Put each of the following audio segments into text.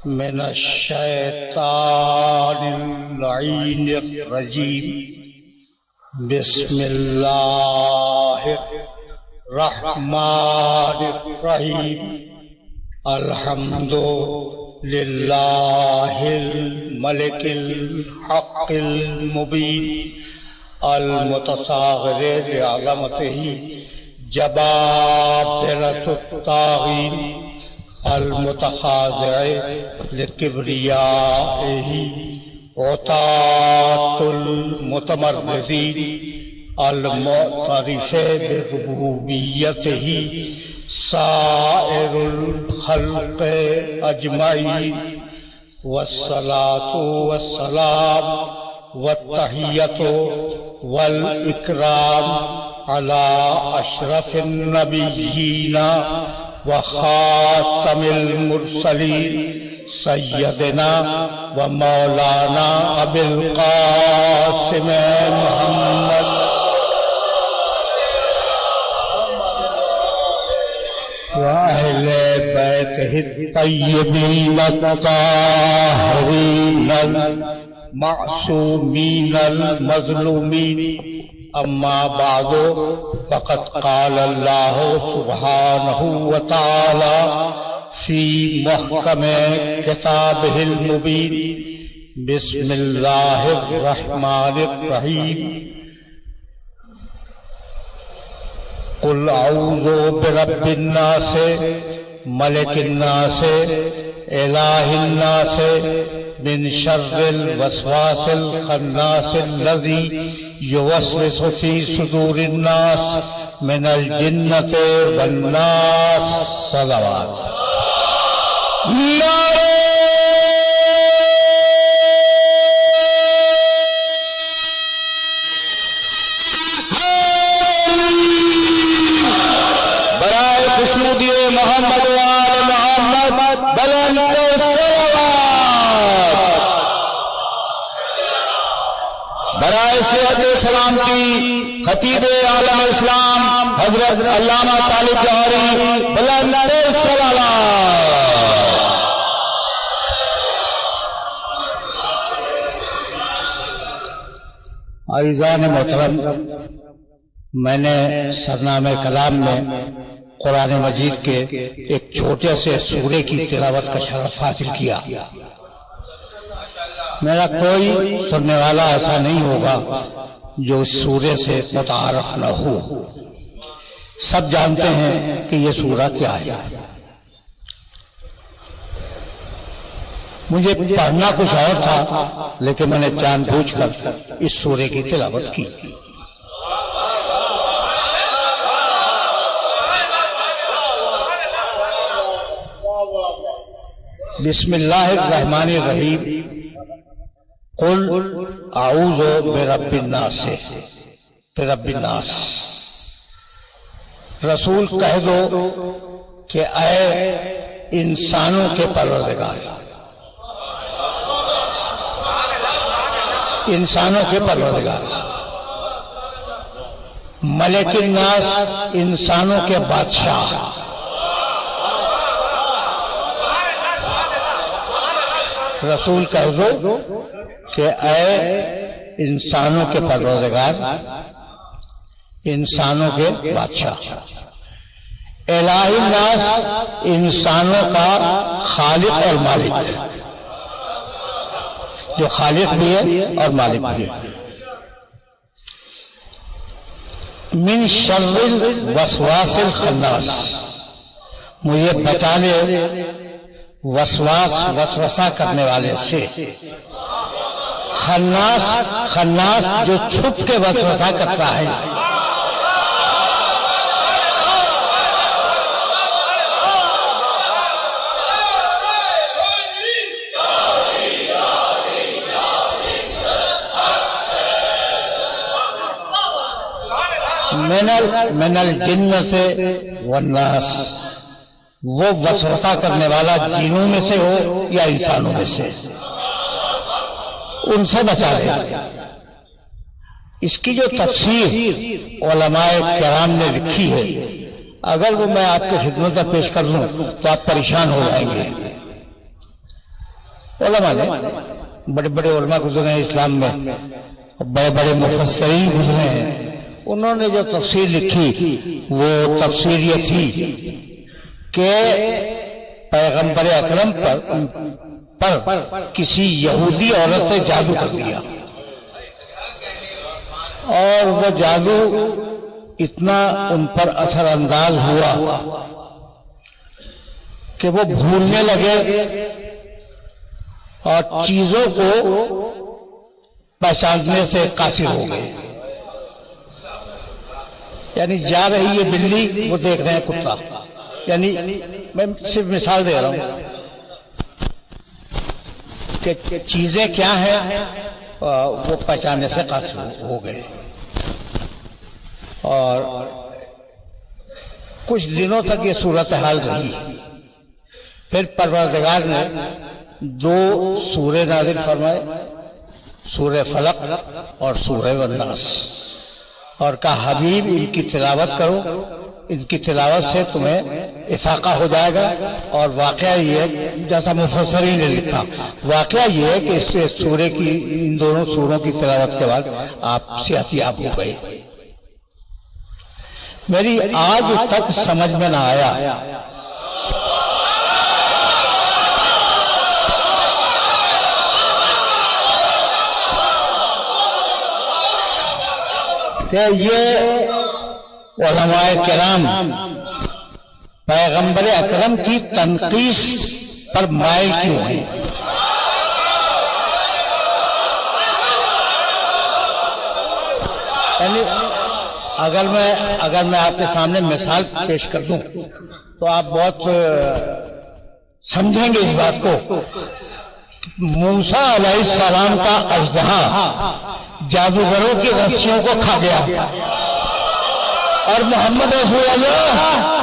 मिनश्शैतानिर्रजीम बिस्मिल्लाहिर्रहमानिर्रहीम अल्हम्दुलिल्लाहिल मलिकिल हक़्क़िल मुबीन अल मुतसाग़िर बिअज़मतिही जबाबिरतुत ताग़ीन अल मुतखाज़िअ लिकिब्रियाइही उतातुल मुतमर्रिज़ीन अल मुअतरिफ़ बिरुबूबियतिही साइरुल खल्क़ अजमईन वस्सलातु वस्सलाम वत्तहियतु वल इकराम अला अशरफिन नबिय्यीन व खातमिल मुरसलीन सय्यदना व मौलाना अबिल क़ासिम मुहम्मद व अहले बैतिहि तय्यबीन ताहिरीन मासूमीन मज़लूमीन अम्मा बादो फ़क़द क़ाल अल्लाहु सुब्हानहु व तआला फ़ी मुहकमे किताबिहिल मुबीन बिस्मिल्लाहिर रहमानिर रहीम कुल औज़ु बिरब्बिन नास मलिकिन नास इलाहिन नास मिन शर्रिल वस्वासिल खन्नासिल लज़ी युवस्विसु फ़ी सुदूरिन नास मिनल जिन्नति वन नास। सलावत। बराए खुशनुदी मोहम्मद वाल मोहम्मद बुलंद बराए सेहत सलामती खतीब आलम इस्लाम हजरत अल्लामा तालिब जौहरी बुलंद सलावत। आइज़ान मोहतरम, मैंने सरनामे कलाम में कुरान मजीद के एक छोटे से सूरे की तिलावत का शरफ हासिल किया। मेरा कोई सुनने वाला ऐसा नहीं होगा जो इस सूरे से मुतारफ न हो। सब जानते हैं कि ये सूरा क्या है। मुझे पढ़ना कुछ और था, लेकिन मैंने जानबूझकर इस सूरे की तिलावत की। बिस्मिल्लाहिर्रहमानिर्रहीम कुल आऊज़ु बिरब्बिन नास बिरब्बिन नास। रसूल कह दो कि ऐ इंसानों के परवरदिगार, इंसानों के परवरदिगार। मलिकिन नास, इंसानों के बादशाह। रसूल कह दो कि ऐ इंसानों के परवरदिगार, इंसानों के बादशाह। इलाही नास, इंसानों का खालिक और मालिक, जो खालिक भी है और मालिक भी है। मिन शर्रिल वस्वासिल खन्नास, मुझे बचा ले वसवास वसवसा करने वाले से। खन्नास, खन्नास जो छुप के वसवसा करता है। मिनल जिन्न से वन्नास, वो वसवसा करने वाला जिनों में से हो या इंसानों में से, उनसे बचा ले। इसकी जो तफसीर उलमाए किराम ने लिखी है, अगर वो मैं आपके खिदमत में पेश कर लूं तो आप परेशान हो जाएंगे। उलमा ने, बड़े बड़े उलमा गुजरे हैं इस्लाम में, बड़े बड़े मुफस्सिरीन गुजरे हैं, उन्होंने जो तफसीर लिखी वो तफसीर ये थी कि पैगंबर अकरम पर किसी यहूदी औरत ने जादू कर दिया और वो जादू इतना उन पर असरअंदाज हुआ कि वो भूलने लगे और चीजों को पहचानने से कासिर हो गए। यानी जा रही है बिल्ली, वो देख रहे हैं कुत्ता। यानी मैं सिर्फ मिसाल दे रहा हूं कि चीजें क्या हैं वो पहचानने से कासिर हो गए। और कुछ दिनों तक ये सूरत हाल रही। फिर परवरदिगार ने 2 सूरे नाज़िल फरमाए, सूरे फलक और सूरे वन्नास, और कहा हबीब इनकी तिलावत करो, इनकी तिलावत से तुम्हें इफाका हो जाएगा। और वाकया ये, जैसा मुफस्सिरीन ने लिखा, वाकया ये है कि इस सूरे की, इन दोनों सूरों की तिलावत के बाद आप सेहतियाब हो गए। मेरी आज तक समझ में ना आया कि ये उलमाए किराम पैगंबर अकरम की तनकीस पर माइल क्यों है। अगर मैं आपके सामने मिसाल पेश कर दूं तो आप बहुत समझेंगे इस बात को। मूसा अलैहिस्सलाम का अजदहा जादूगरों की रस्सियों को खा गया और मोहम्मद रसूलुल्लाह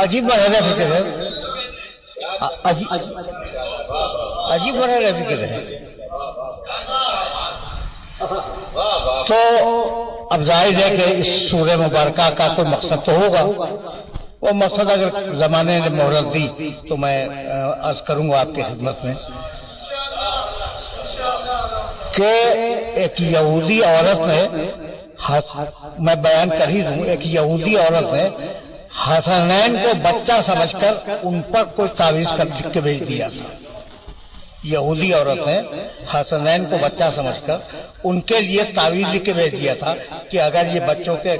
अजीब बड़ा फिक्र है, अजीब बड़ा फिक्र है। तो अब जाहिर है कि इस सूरह मुबारका का कोई मकसद तो होगा। वो मकसद अगर जमाने ने मोहलत दी तो मैं अर्ज करूंगा आपकी खिदमत में कि एक यहूदी औरत ने, मैं बयान कर ही दूं, एक यहूदी औरत ने हसनैन को बच्चा समझकर उन पर कोई तावीज कर लिख के भेज दिया था। यहूदी औरत ने हसनैन को बच्चा समझकर उनके लिए तावीज लिख के भेज दिया था कि अगर ये बच्चों के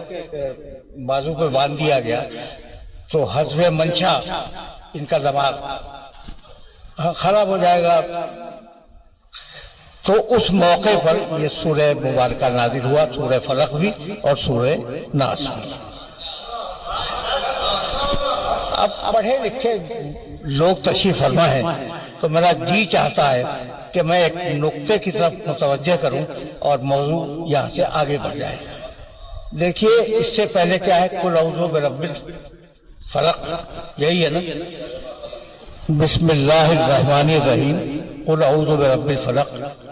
बाजू पर बांध दिया गया तो हस्बे मंशा इनका दिमाग खराब हो जाएगा। तो उस मौके पर ये सूरह मुबारका नाज़िल हुआ, सूरह फलक भी और सूरह नास भी। अब पढ़े लिखे लोग तशरीफ फरमा है तो मेरा जी चाहता है कि मैं एक नुक्ते की तरफ मुतवज्जह करूं और मौजू यहाँ से आगे बढ़ जाए। देखिए, इससे पहले क्या है, कुल औज़ु बिरब्बिल फलक, यही है ना, बिस्मिल्लाहिर्रहमानिर्रहीम, कुल औज़ु बिरब्बिल फलक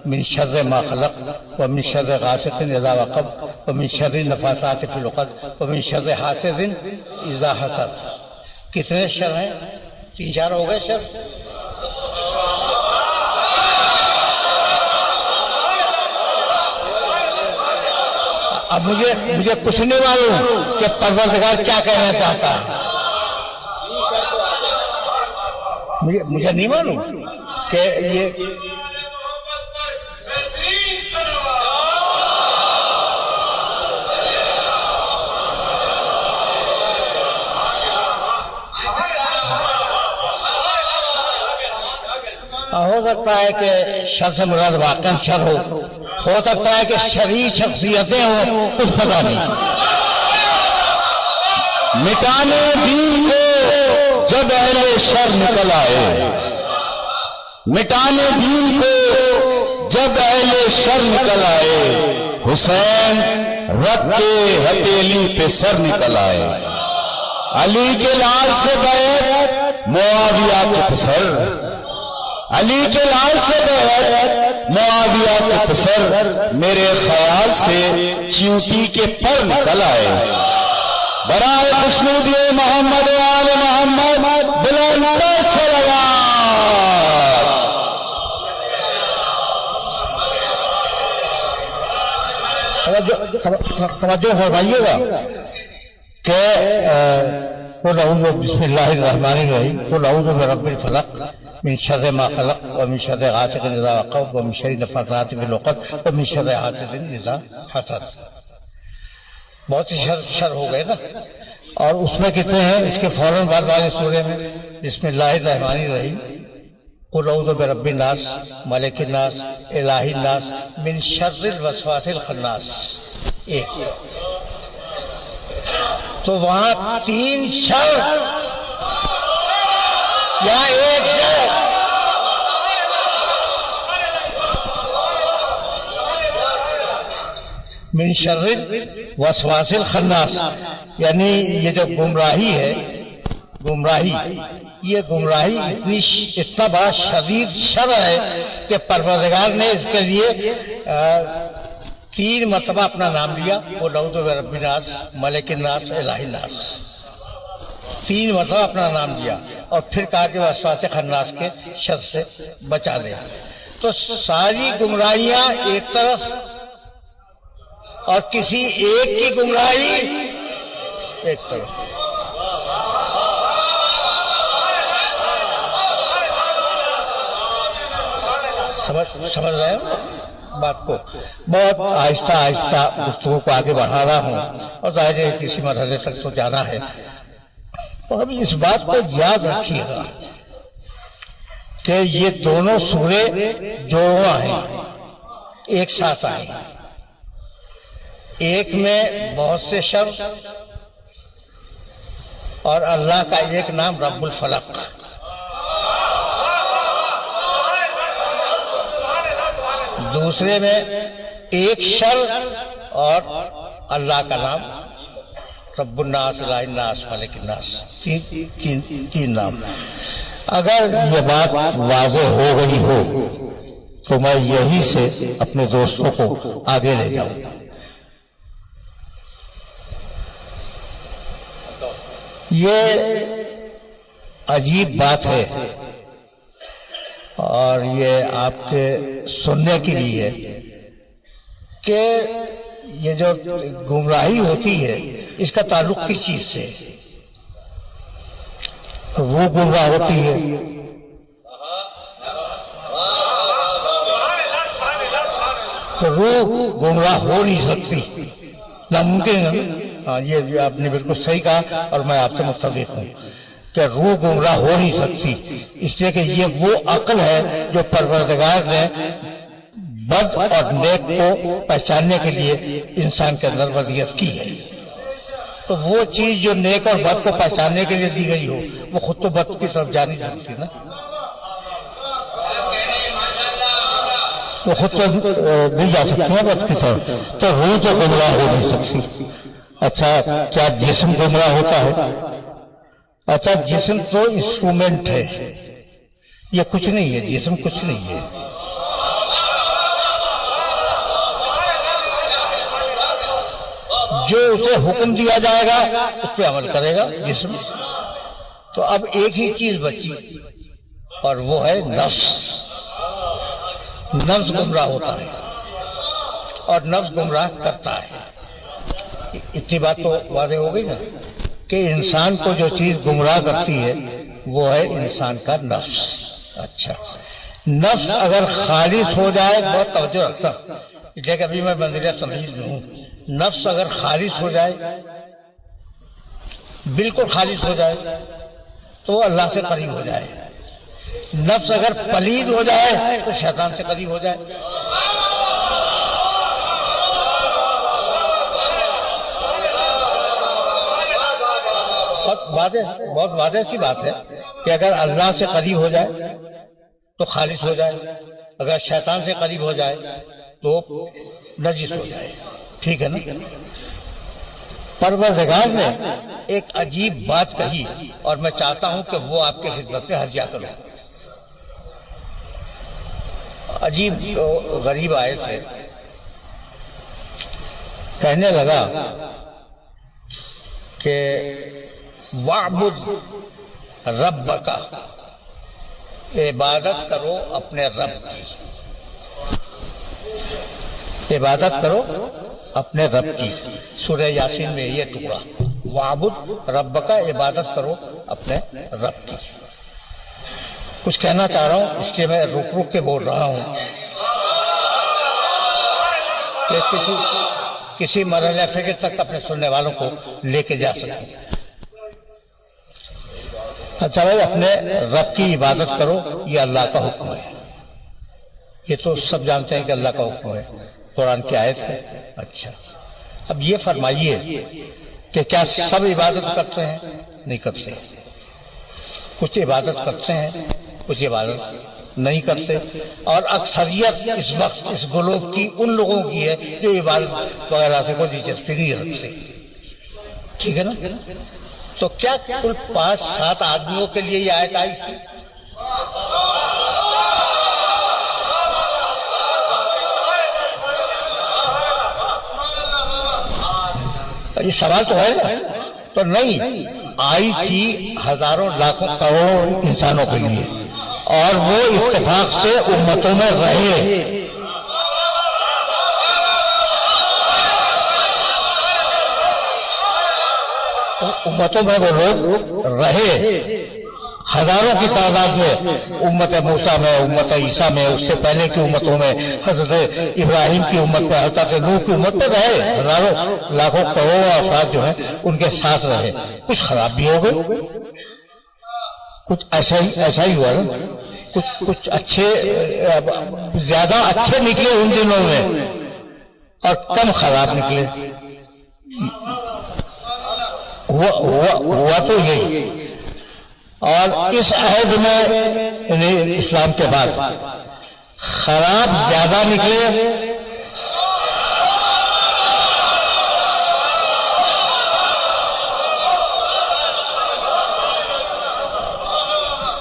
मिन शर्रि मा खलक व मिन शर्रि गासिकिन इज़ा वक़ब व मिन शर्रि नफ़ासाति फ़िल उक़द व मिन शर्रि हासिदिन इज़ा हसद। कितने शर हैं? 3-4 हो गए शर। अब मुझे कुछ नहीं मालूम कि परवरदिगार क्या कहना चाहता है। मुझे नहीं मालूम कि ये हो सकता है कि शर से मुराद वाकई शर हो सकता है कि शरीर शख्सियतें हो, कुछ पता नहीं। मिटाने दीन को जब अहले शर निकल आए, मिटाने दीन को जब अहले शर निकल आए, हुसैन रख के हथेली पे सर निकल आए। अली के लाल से बैत मुआविया के पसर, अली के लाल से बैत मुआविया के पसर, मेरे ख्याल से चींटी के पर निकल आए। बराए खुशनूदी मोहम्मद आले मोहम्मद बुलंद सलवात। तवज्जो फरमाइएगा कि बिस्मिल्लाहिर्रहमानिर्रहीम कुल अऊज़ु बिरब्बिल फलक मिन शर्रि मा खलक व मिन शर्रि गासिकिन इज़ा वक़ब व मिन शर्रि नफ़्फ़ासाति फिल उक़द व मिन शर्रि हासिदिन इज़ा हसद। बहुत ही शर हो गए ना। और उसमें कितने हैं? इसके फौरन बाद वाले सूरे में बिस्मिल्लाहिर्रहमानिर्रहीम कुल अऊज़ु बिरब्बिन नास मलिकिन नास इलाहिन नास मिन शर्रिल वसवासिल खन्नास। एक तो वहां 3 शर, यहाँ एक शर। मिन शर्रिल वसवासिल खन्नास, यानी ये जो गुमराही है, गुमराही, ये गुमराही इतना बड़ा शदीद शर है कि परवरदिगार ने इसके लिए 3 मरतबा अपना नाम लिया, वो अऊज़ु बिरब्बिन नास मलिकिन नास इलाहिन नास। 3 मरतबा अपना नाम लिया और फिर कहा कि वसवासे खन्नास के शर से बचा ले। तो सारी गुमराहियां एक तरफ और किसी एक की गुमराही एक तरफ। समझ रहे हो बात को? बहुत आहिस्ता आहिस्ता गुफ्तगू को आगे बढ़ा रहा हूँ और जाहिर है किसी मरहले तक तो जाना है। और अब इस बात को याद रखिएगा कि ये दोनों सूरे जो हैं एक साथ आए। एक में बहुत से शर और अल्लाह का एक नाम रब्बुल फलक। दूसरे में एक शर और अल्लाह का नाम रब्बुन नास इलाहिन नास मलिकिन नास। तीन नाम। अगर ये बात वाज़ेह हो गई हो तो मैं यही से अपने दोस्तों को आगे ले जाऊं। ये अजीब बात है और ये आपके सुनने के लिए है कि ये जो गुमराही होती है इसका ताल्लुक किस चीज से? वो गुमराह होती है, तो वो गुमराह हो नहीं सकती, नामुमकिन है। हाँ, ये आपने बिल्कुल सही कहा और मैं आपसे मुत्तफिक हूँ कि रूह गुमराह हो नहीं सकती, इसलिए कि ये वो अक्ल है जो परवरदिगार ने बद और नेक को पहचानने के लिए इंसान के अंदर वदियत की है। तो वो चीज जो नेक और बद को पहचानने के लिए दी गई हो, वो खुद तो बद की तरफ जा नहीं सकती ना, वो खुद तो नहीं जा सकती है बद की तरफ, तो रूह तो गुमराह हो नहीं सकती। अच्छा, क्या जिस्म गुमराह होता है? अच्छा, जिस्म तो इंस्ट्रूमेंट है, ये कुछ नहीं है, जिस्म कुछ नहीं है। जो उसे हुक्म दिया जाएगा उस पर अमल करेगा जिस्म। तो अब एक ही चीज बची और वो है नफ्स। नफ्स गुमराह होता है और नफ्स गुमराह करता है। इतनी बात तो वाज़ेह हो गई ना कि इंसान को जो चीज गुमराह करती है वो है इंसान का नफ्स। अच्छा, नफ्स अगर खालिस हो जाए, बहुत तवज्जो रखना, इसलिए कि अभी मैं मंजिल तमहीज़ में हूँ। नफ्स अगर खालिस हो जाए, बिल्कुल खालिस हो जाए, तो अल्लाह से करीब हो जाए। नफ्स अगर पलीद हो जाए तो शैतान से करीब हो जाए। बहुत वाज़ेह सी बात है कि अगर अल्लाह से करीब हो जाए तो खालिस हो जाए, अगर शैतान से करीब हो जाए तो नजिस हो जाए। ठीक है ना। परवरदिगार ने एक अजीब बात कही और मैं चाहता हूं कि वो आपके खिदमत में हर्जा करूं। अजीब गरीब आए थे, कहने लगा कि वाबुद रब का, इबादत करो अपने रब की, इबादत करो अपने रब की। सूरह यासीन में ये टुकड़ा, वाबुद रब का, इबादत करो अपने रब की। कुछ कहना चाह रहा हूं, इसलिए मैं रुक रुक के बोल रहा हूं कि किसी मरहले फिक्र तक अपने सुनने वालों को लेके जा सकूं। अच्छा भाई, अपने रब की इबादत करो, ये अल्लाह का हुक्म है। ये तो सब जानते हैं कि अल्लाह का हुक्म है, कुरान की आयत है। अच्छा, अब ये फरमाइए कि क्या सब इबादत करते हैं? नहीं करते। कुछ इबादत करते हैं, कुछ इबादत नहीं करते। और अक्सरियत इस वक्त इस ग्लोब की उन लोगों की है जो इबादत वगैरह से कोई दिलचस्पी नहीं रखते। ठीक है ना। तो क्या कुल 5-7 आदमियों के लिए ये आयत आई थी? ये सवाल तो है ना। तो नहीं, आई थी हजारों लाखों करोड़ों इंसानों के लिए, और वो इत्तेफाक से उम्मतों में रहे। उम्मतों में वो लोग रहे, हजारों की तादाद में। उम्मत मूसा में, उम्मत ईसा में, उससे पहले की उम्मतों में, हजरत इब्राहिम की उम्मत में, हजरत नूह की उम्मत में रहे। हजारों लाखों करोड़ों अफराद जो हैं उनके साथ रहे। कुछ खराब भी हो गए, कुछ ऐसा ही हुआ ना। कुछ अच्छे, ज्यादा अच्छे निकले उन दिनों में और कम खराब निकले। हुआ तो यही। और इस अहद में इस्लाम के बाद खराब ज्यादा निकले,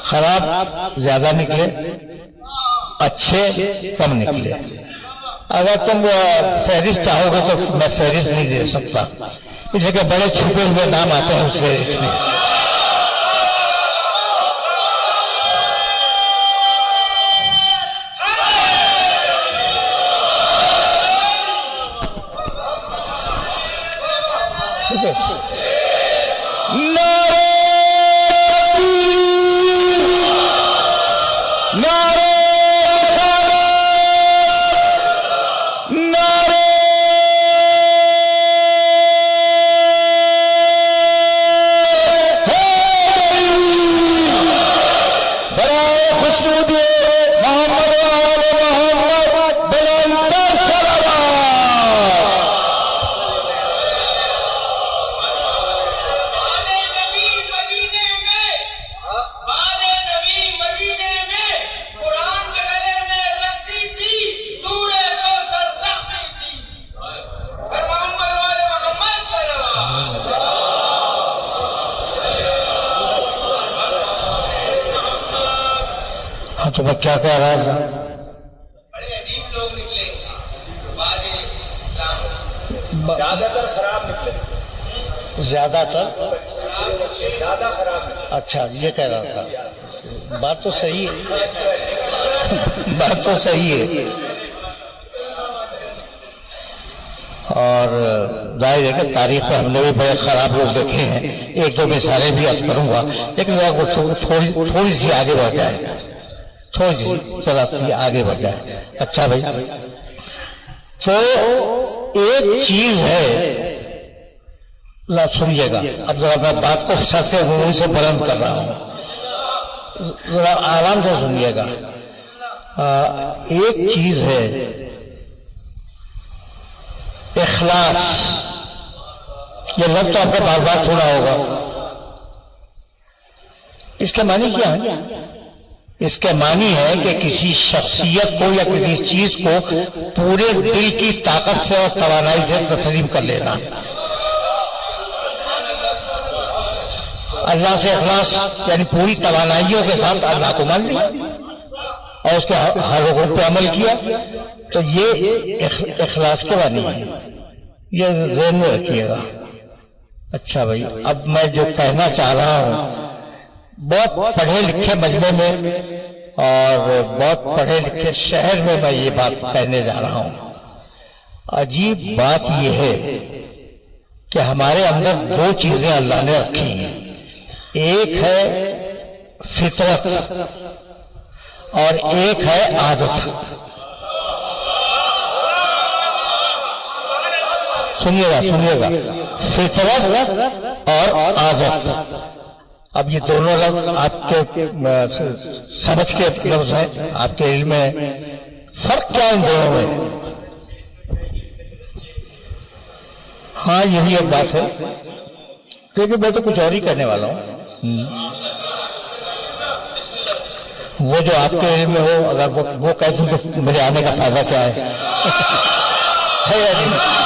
खराब ज्यादा निकले, अच्छे कम निकले। अगर तुम फहरिस्त चाहोगे तो मैं फहरिस्त नहीं दे सकता, इसलिए कि बड़े छुपे हुए नाम आते हैं उस फहरिस्त में। ठीक है। तो मैं क्या कह रहा था? बड़े अजीब लोग निकले ज्यादातर खराब निकले, ज्यादा खराब निकले। अच्छा, ये कह रहा था। बात तो सही है, बात तो सही है। और जाहिर है कि तारीख में हमने भी बड़े खराब लोग देखे हैं। एक दो मिसालें भी अर्ज करूंगा, लेकिन थोड़ी सी आगे बढ़ जाए, थोड़ी सी जरा सी आगे बढ़ जाए। अच्छा भाई, तो एक चीज है, सुनिएगा। अब जरा मैं बात को सत्य मुंह से बुलंद कर रहा हूं, जरा आराम से सुनिएगा। एक चीज है इखलास। ये लफ्ज़ तो आपने बार बार सुना होगा। इसके माने क्या है? इसके मानी है कि किसी शख्सियत को या किसी चीज को पूरे दिल की ताकत से और तवानाई से तस्लीम कर लेना। अल्लाह से इखलास यानी पूरी तवानाइयों के साथ अल्लाह को मान लिया और उसके हर हुक्म पे अमल किया, तो ये इखलास के वानी है, ये ज़हन में रखिएगा। अच्छा भाई, अब मैं जो कहना चाह रहा हूं, बहुत पढ़े लिखे मजमे में और बहुत पढ़े लिखे शहर में मैं ये बात कहने जा रहा हूं। अजीब बात यह है कि हमारे अंदर दो चीजें अल्लाह ने रखी हैं, एक है फितरत और एक है आदत। सुनिएगा सुनिएगा, फितरत और आदत। अब ये दोनों लफ्ज आपके समझ के लफ्ज हैं, आपके इल्म में फर्क क्या है इन दोनों में? हाँ, ये भी एक बात है, क्योंकि मैं तो कुछ और ही करने वाला हूं। वो जो आपके इल्म में हो, अगर वो कह दूं तो मेरे आने का फायदा क्या है? है या नहीं?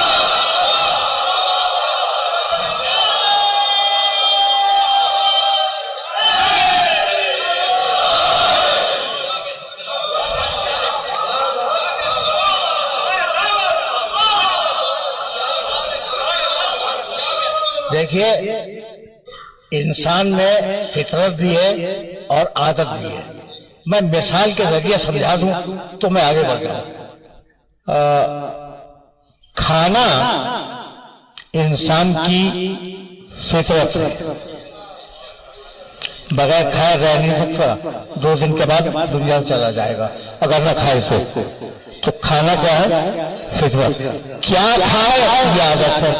देखिए, इंसान में फितरत भी है और आदत भी है। मैं मिसाल के जरिए समझा दूं तो मैं आगे बढ़ जाऊं। खाना इंसान की फितरत है, बगैर खाए रह नहीं सकता, 2 दिन के बाद दुनिया से चला जाएगा अगर ना खाए तो खाना क्या है? फितरत। क्या खाए ये आदत है।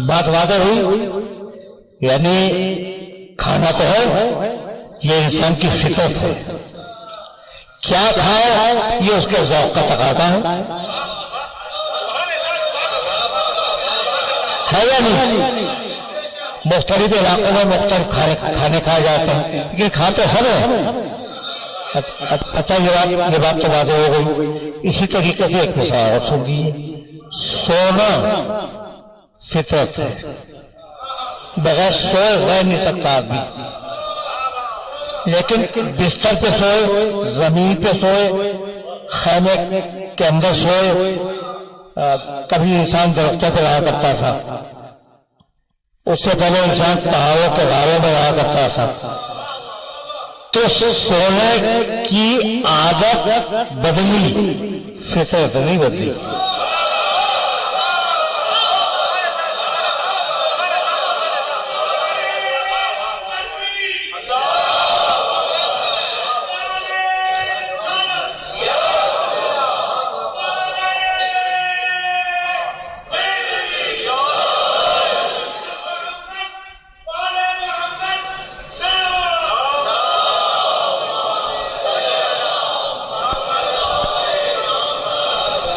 बात वादे हुई, यानी खाना तो है, ये इंसान की फितरत है। क्या खाए ये उसके ज़ौक़ का तकाज़ा है या नहीं? मुख्तलिफ इलाकों में मुख्तलिफ खाने खाए जाते हैं, लेकिन खाते सब है। अच्छा, ये बात तो वादे हो गई। इसी तरीके से एक मिसाल और सुन दीजिए। सोना फितरत है, बगैर सोए रह नहीं सकता आदमी, लेकिन बिस्तर पे सोए, जमीन पे सोए, खैमे के अंदर सोए, कभी इंसान दरख्तों पर रहा करता था, उससे पहले इंसान पहाड़ों के गारों में रहा करता था। तो सोने की आदत बदली, फितरत नहीं बदली।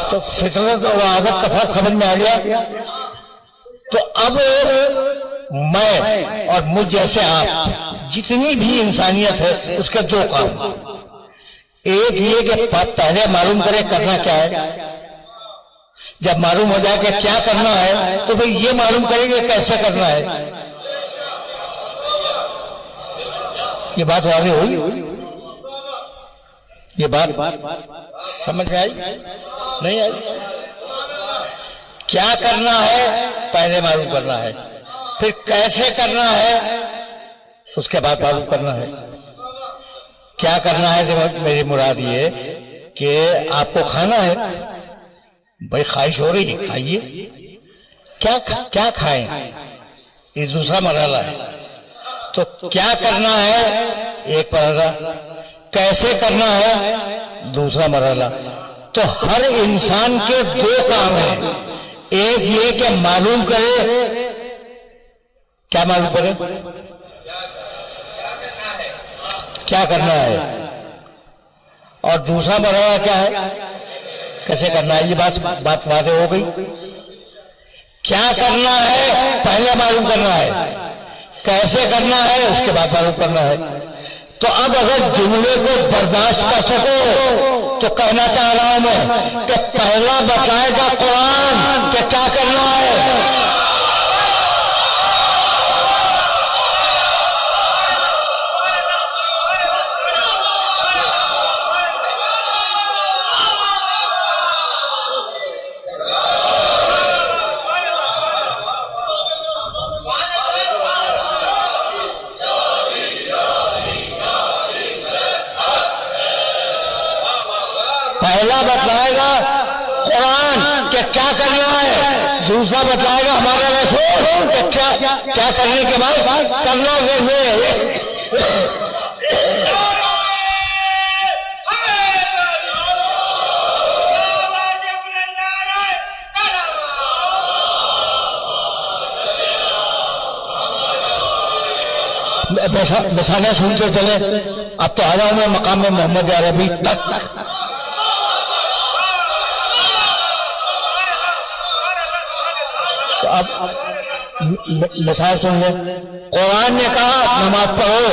तो फितरत और आदत का फर्क समझ में आ गया। तो अब मैं और मुझ जैसे आप जितनी भी इंसानियत है उसके दो काम, एक ये कि पहले मालूम करें करना क्या है, जब मालूम हो जाए कि क्या करना है तो फिर ये मालूम करेंगे कैसे करना है। ये बात वाज़ेह हुई? ये बात समझ में आई नहीं आई? क्या करना है पहले मालूम करना है, फिर कैसे करना है उसके बाद मालूम करना है। क्या करना है तो मेरी मुराद ये कि आपको खाना है, भाई ख्वाहिश हो रही है खाइए। क्या खाएं, ये दूसरा मरहला है। तो क्या करना है एक मरहला, कैसे करना है दूसरा मरहला। तो हर इंसान के दो काम हैं, एक ये कि मालूम करे, क्या मालूम करे, क्या करना है, और दूसरा मरहला क्या है, कैसे करना है। ये बात वाज़ेह हो गई। क्या करना है पहले मालूम करना है, कैसे करना है उसके बाद मालूम करना है। तो अब अगर जुमले को बर्दाश्त कर सको तो कहना चाह रहा हूं मैं कि पहला बताएगा कुरान कि क्या करना है। पहला बतलाएगा कुरान कि क्या करना है, दूसरा बतलाएगा हमारा रसूल कि क्या करने के बाद करना कैसे। मिसालें सुनते चले। अब तो आ जाऊं मैं मकाम में मोहम्मद अरबी तक। तो अब मिसाल सुन ले। कुरान ने कहा नमाज पढ़ो,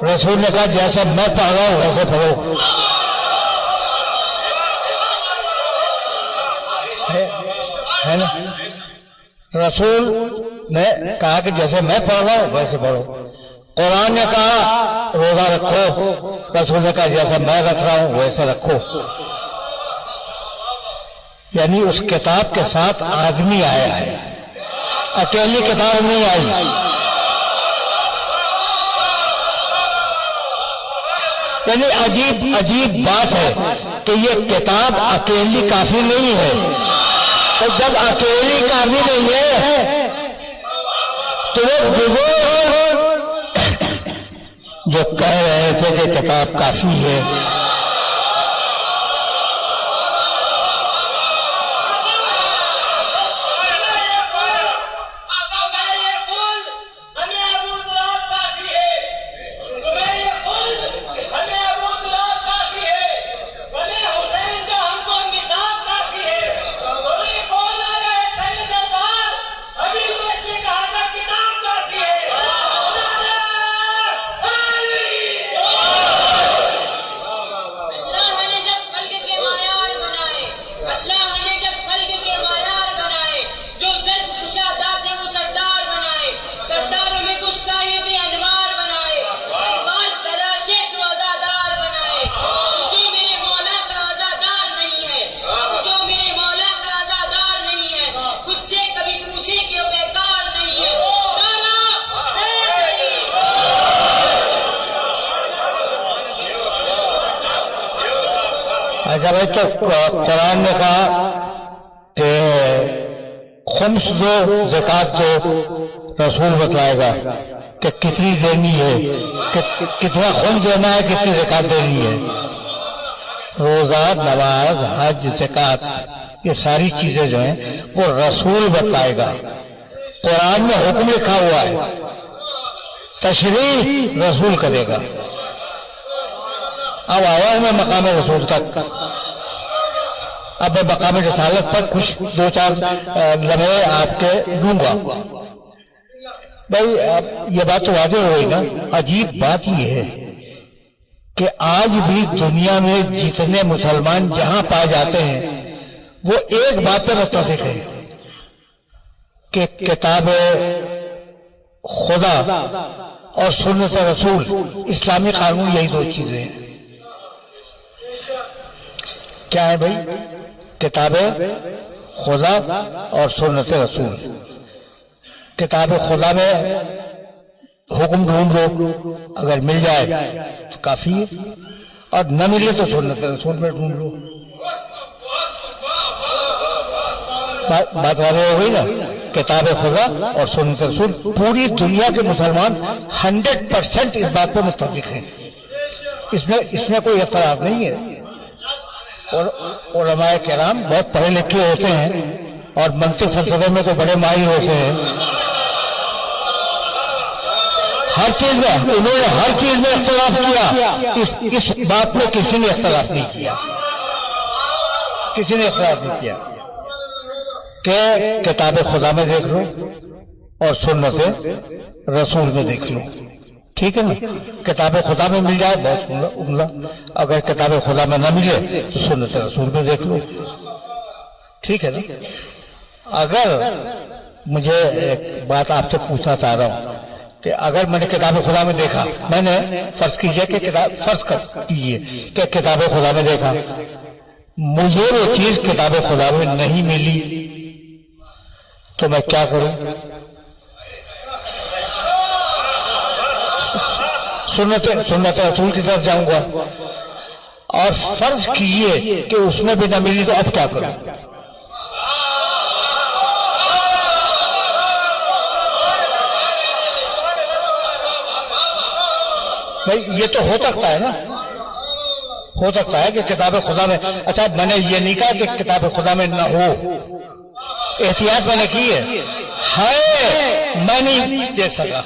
रसूल ने कहा जैसे मैं पढ़ रहा हूं वैसे पढ़ो। है ना, रसूल ने कहा कि जैसे मैं पढ़ रहा हूं वैसे पढ़ो। कुरान ने कहा रोजा रखो, रसूल ने कहा जैसे मैं रख रहा हूं वैसे रखो। यानी उस किताब के साथ आदमी आया है, अकेली किताब नहीं आई। यानी अजीब बात है कि ये किताब अकेली काफी नहीं है। तो जब अकेली काफी नहीं है तो वो बुजुर्ग जो कह रहे थे कि किताब काफी है, अच्छा भाई। तो कुरान ने कहा कि खुम्स दो, ज़कात दो, रसूल बतलाएगा कि कितनी देनी है, कितना खुम्स देना है, कितनी ज़कात देनी है। रोजा, नमाज, हज, ज़कात, ये सारी चीजें जो हैं वो रसूल बतलाएगा। कुरान में हुक्म लिखा हुआ है, तशरीह रसूल करेगा। अब आया मैं मकाम रसूल तक। अब मैं मकाम रिसालत पर कुछ दो चार लम्हे आपके लूंगा। भाई ये बात तो वाज़ेह हो गई ना। अजीब बात ये है कि आज भी दुनिया में जितने मुसलमान जहां पाए जाते हैं वो एक बात पर मुत्तफिक है कि किताब खुदा और सुन्नत रसूल, इस्लामी कानून, यही दो चीजें हैं। क्या है भाई? किताब खुदा और सुन्नत रसूल। किताब खुदा में हुक्म ढूंढ लो, अगर मिल जाए तो काफी है, और न मिले तो सुन्नत रसूल में ढूंढ लो। बात वाले हो गई ना। किताब खुदा और सुन्नत रसूल, पूरी दुनिया के मुसलमान 100% इस बात पर मुत्तफिक हैं, इसमें कोई इख्तलाफ नहीं है। और उलमाए किराम बहुत पढ़े लिखे होते हैं और मंतिक फलसफे में तो बड़े माहिर होते हैं। हर चीज में उन्होंने हर चीज में इख्तलाफ किया, इस बात में किसी ने इख्तलाफ नहीं किया, किसी ने इख्तलाफ नहीं किया कि किताब खुदा में देख लो और सुन्नत रसूल में देख लो, ठीक है ना। किताब खुदा में मिल जाए बहुत उम्दा, अगर किताब खुदा में ना मिले तो सुन्नत रसूल में देख लो, ठीक है ना। अगर मुझे एक बात आपसे पूछना चाह रहा हूं कि अगर मैंने किताब खुदा में देखा, मैंने फर्ज कीजिए कि कि किताब खुदा में देखा, मुझे वो चीज किताब खुदा में नहीं मिली, तो मैं क्या करूं? सुन्नत रसूल की तरफ जाऊंगा। और फर्ज कीजिए कि उसमें भी ना मिली, तो अब क्या करूं? भाई ये तो हो सकता है ना, हो सकता है कि किताब खुदा में, अच्छा मैंने ये नहीं कहा कि किताब खुदा में ना हो, एहतियात मैंने की है, मैं नहीं देख सका।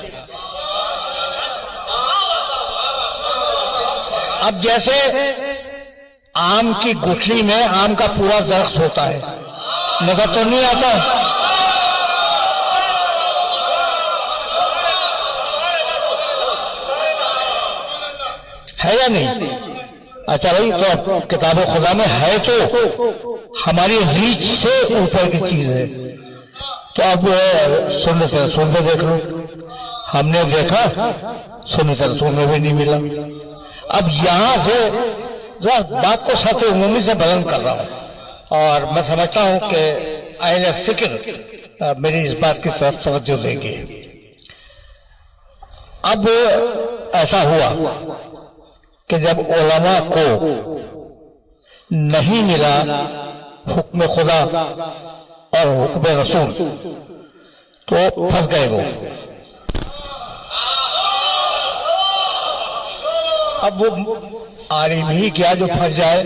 अब जैसे आम की गुठली में आम का पूरा दरख्त होता है, नजर तो नहीं आता, है या नहीं? अच्छा भाई, तो किताब खुदा में है तो हमारी रीच से ऊपर की चीज है। तो अब सुन्नत रसूल में देख लो, हमने देखा सुन्नत रसूल में भी नहीं मिला। अब यहां से बात को सत्य उमूमी से बुलंद कर रहा हूं और मैं समझता हूं कि अहले फिक्र मेरी इस बात की तरफ तवज्जो देंगे। अब ऐसा हुआ कि जब उलमा को नहीं मिला हुक्म खुदा और हुक्म रसूल, तो फंस गए वो। अब वो आलिम ही क्या जो फंस जाए,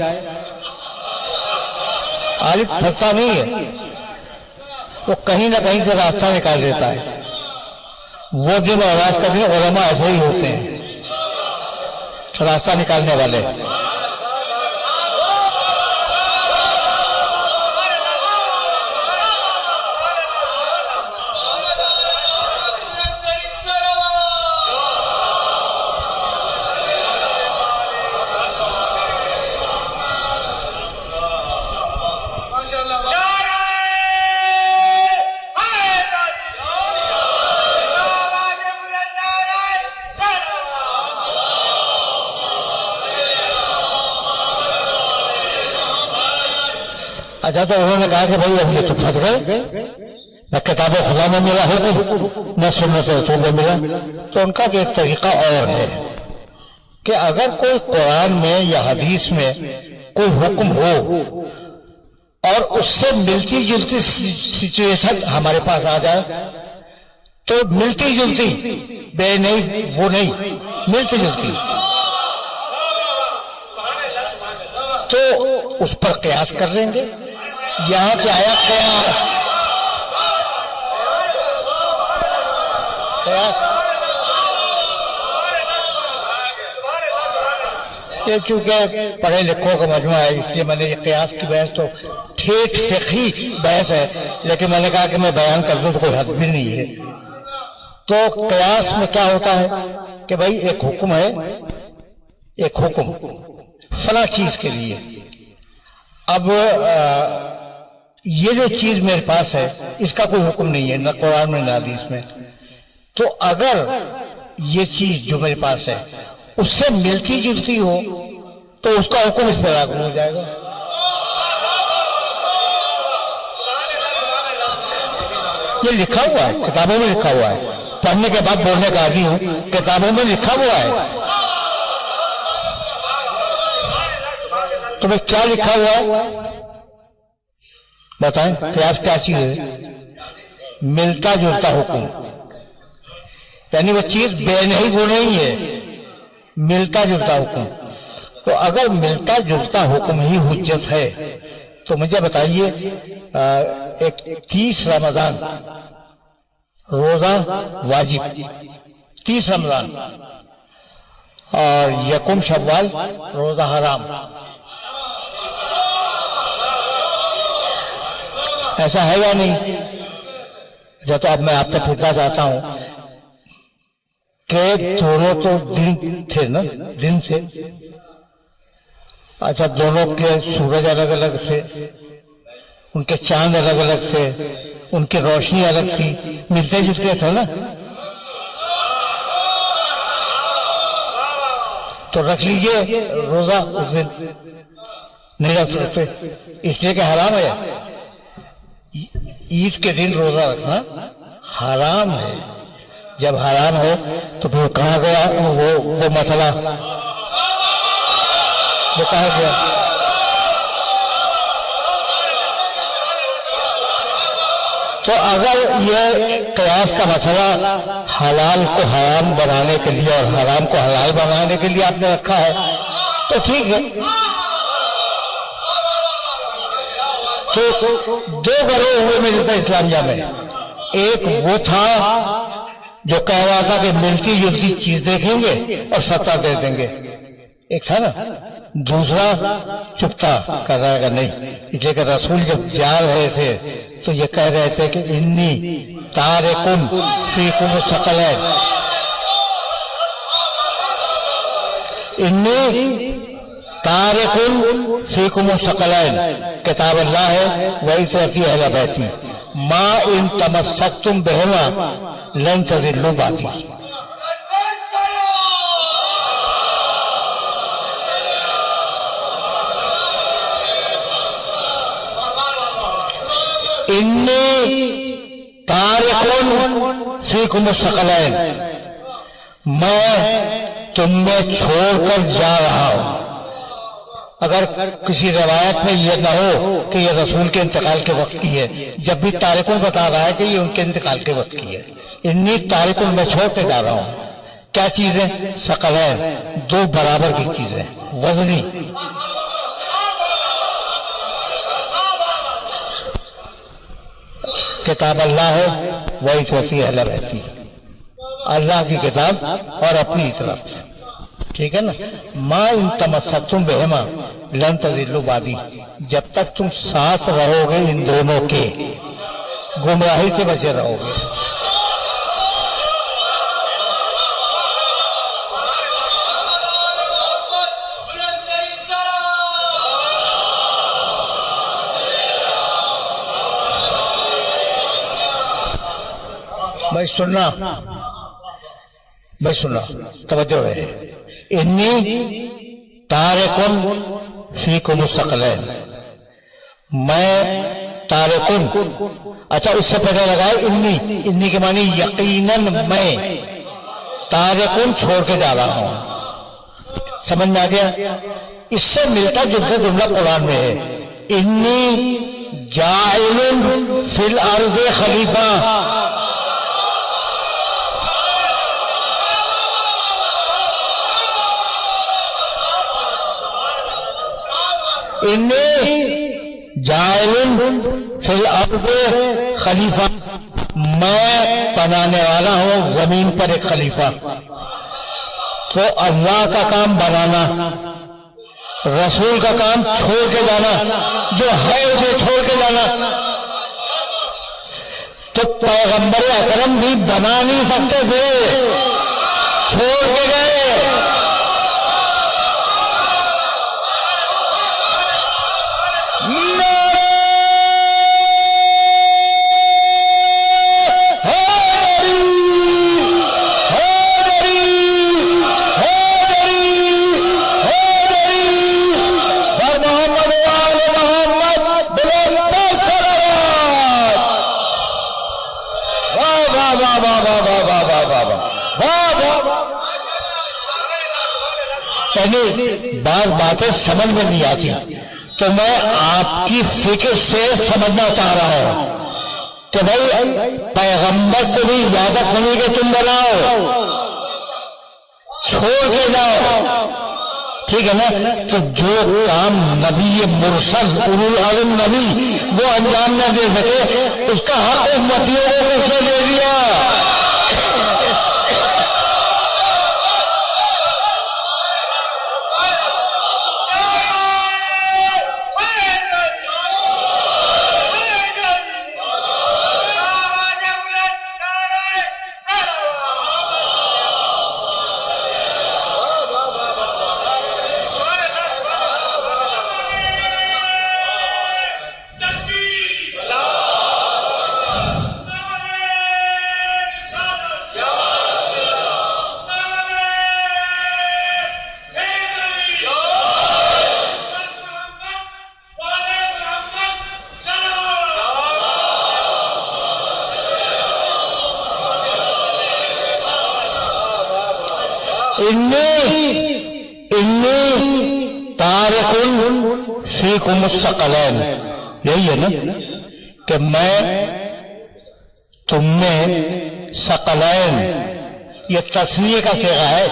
आलिम फंसता नहीं है, वो कहीं ना कहीं से रास्ता निकाल देता है। वो दिन और रात का दिन उलमा ऐसे ही होते हैं, रास्ता निकालने वाले। अच्छा, तो उन्होंने कहा कि भाई अब ये तो फंस गए, न किताब खुदा में मिला है न सुन्नत रसूल में मिला। तो उनका एक तरीका और है कि अगर कोई कुरान में या हदीस में कोई हुक्म हो और उससे मिलती जुलती सिचुएशन हमारे पास आ जाए, तो मिलती जुलती, बे नहीं वो नहीं, मिलती जुलती, तो उस पर कयास कर लेंगे। यहां से आया कयास, ये चूंकि पढ़े लिखों का मजमा है, इसलिए मैंने ये कयास की बहस तो ठेठ फिक़ही बहस है, लेकिन मैंने कहा कि मैं बयान कर दूं तो कोई हद भी नहीं है। तो कयास में क्या होता है कि भाई एक हुक्म है, एक हुक्म फला चीज के लिए, अब ये जो चीज मेरे पास है इसका कोई हुक्म नहीं है, न कुरान में न हदीस में। तो अगर ये चीज जो मेरे पास है उससे मिलती जुलती हो तो उसका हुक्म इस पर लागू हो जाएगा। ये लिखा हुआ है, किताबों में लिखा हुआ है, पढ़ने के बाद बोलने का आदी हूं, किताबों में लिखा हुआ है। तो भाई क्या लिखा हुआ है बताएं, कयास क्या चीज है? मिलता जुलता हुक्म, यानी वो चीज बेनही गुण नहीं है, मिलता जुलता हुक्म। तो अगर मिलता जुलता हुक्म ही हुज्जत है तो मुझे बताइए, एक 30 रमजान रोजा वाजिब, 30 रमजान, और यकुम शव्वाल रोजा हराम, ऐसा है या नहीं? अच्छा, तो अब मैं आपसे पूछना चाहता हूं कि दोनों तो दिन थे ना, दिन थे। अच्छा, दोनों के सूरज अलग अलग थे, उनके चांद अलग अलग थे, उनकी रोशनी अलग थी, मिलते जुलते थे ना। तो रख लीजिए रोजा उस दिन, नहीं रख सकते इसलिए कि हराम है। ईद के दिन रोजा रखना हराम है। जब हराम हो तो फिर कहाँ गया वो मसला, वो कहा गया? तो अगर ये कयास का मसला हलाल को हराम बनाने के लिए और हराम को हलाल बनाने के लिए आपने रखा है तो ठीक है। तो दो गरोह हुए मिलता इस्लामिया में, एक वो था जो कह रहा था कि मिलती जुलती चीज देखेंगे और सत्ता दे देंगे, एक था ना। दूसरा चुपता कर रहा नहीं, इसलिए कि रसूल जब जा रहे थे तो ये कह रहे थे कि इन्नी तारिकुन फीकुम सकलैन, इन्नी तारिकुन फीकुम सकलैन, किताब अल्लाह है वही तरती अहले बैती, मा इन तमस्सक्तुम बिहिमा लन तज़िल्लू बादी। इन्नी तारिकुन फीकुम सकलैन, मैं तुम्हें छोड़कर जा रहा हूं। अगर किसी रवायत में यह ना हो कि यह रसूल के इंतकाल के वक्त की है, जब भी तारिकुन बता रहा है कि ये उनके इंतकाल के वक्त की है। इन्नी तारिकुन मैं छोड़ के जा रहा हूं। क्या चीजें? सकलैन, दो बराबर की चीजें, वजनी। किताब अल्लाह है वही सोती है रहती, अल्लाह की किताब और अपनी तरफ, ठीक है ना। माँ इन तमस्सक्तुम बिहिमा लन तज़िल्लू बादी, जब तक तुम साथ रहोगे इन दोनों के, गुमराही से बचे रहोगे। भाई सुनना, भाई सुनना, तवज्जो रहे। इन्नी तारिकुन फीकुम सकलैन, मैं तारिकुन, अच्छा उससे पता लगाए इन्नी, इन्नी के मानी यकीनन मैं तारिकुन छोड़ के जा रहा हूं। समझ में आ गया? इससे मिलता जुलता जुमला कुरान में है, इन्नी जाइलुन फिल अर्ज़ खलीफा, इन्नी जाइलुन फिल अर्ज़ खलीफा, मैं बनाने वाला हूं जमीन पर एक खलीफा। तो अल्लाह का काम बनाना, रसूल का काम छोड़ के जाना, जो है उसे छोड़ के जाना। तो पैगंबर अकरम भी बना नहीं सकते थे, छोड़ के गए। बात बातें समझ में नहीं आती तो मैं आपकी फिक्र से समझना चाह रहा हूं कि भाई पैगंबर को भी इजाजत नहीं कि तुम बनाओ, छोड़ के जाओ, ठीक है ना। तो जो काम नबी मुरसल उलुल आज़म नबी वो अंजाम न दे सके, उसका हक उम्मतियों को किसने दे दिया? तारिकुन फीकुम सकलैन, यही है ना कि मैं तुमने सकलैन, ये तस्नीय का सेगा है,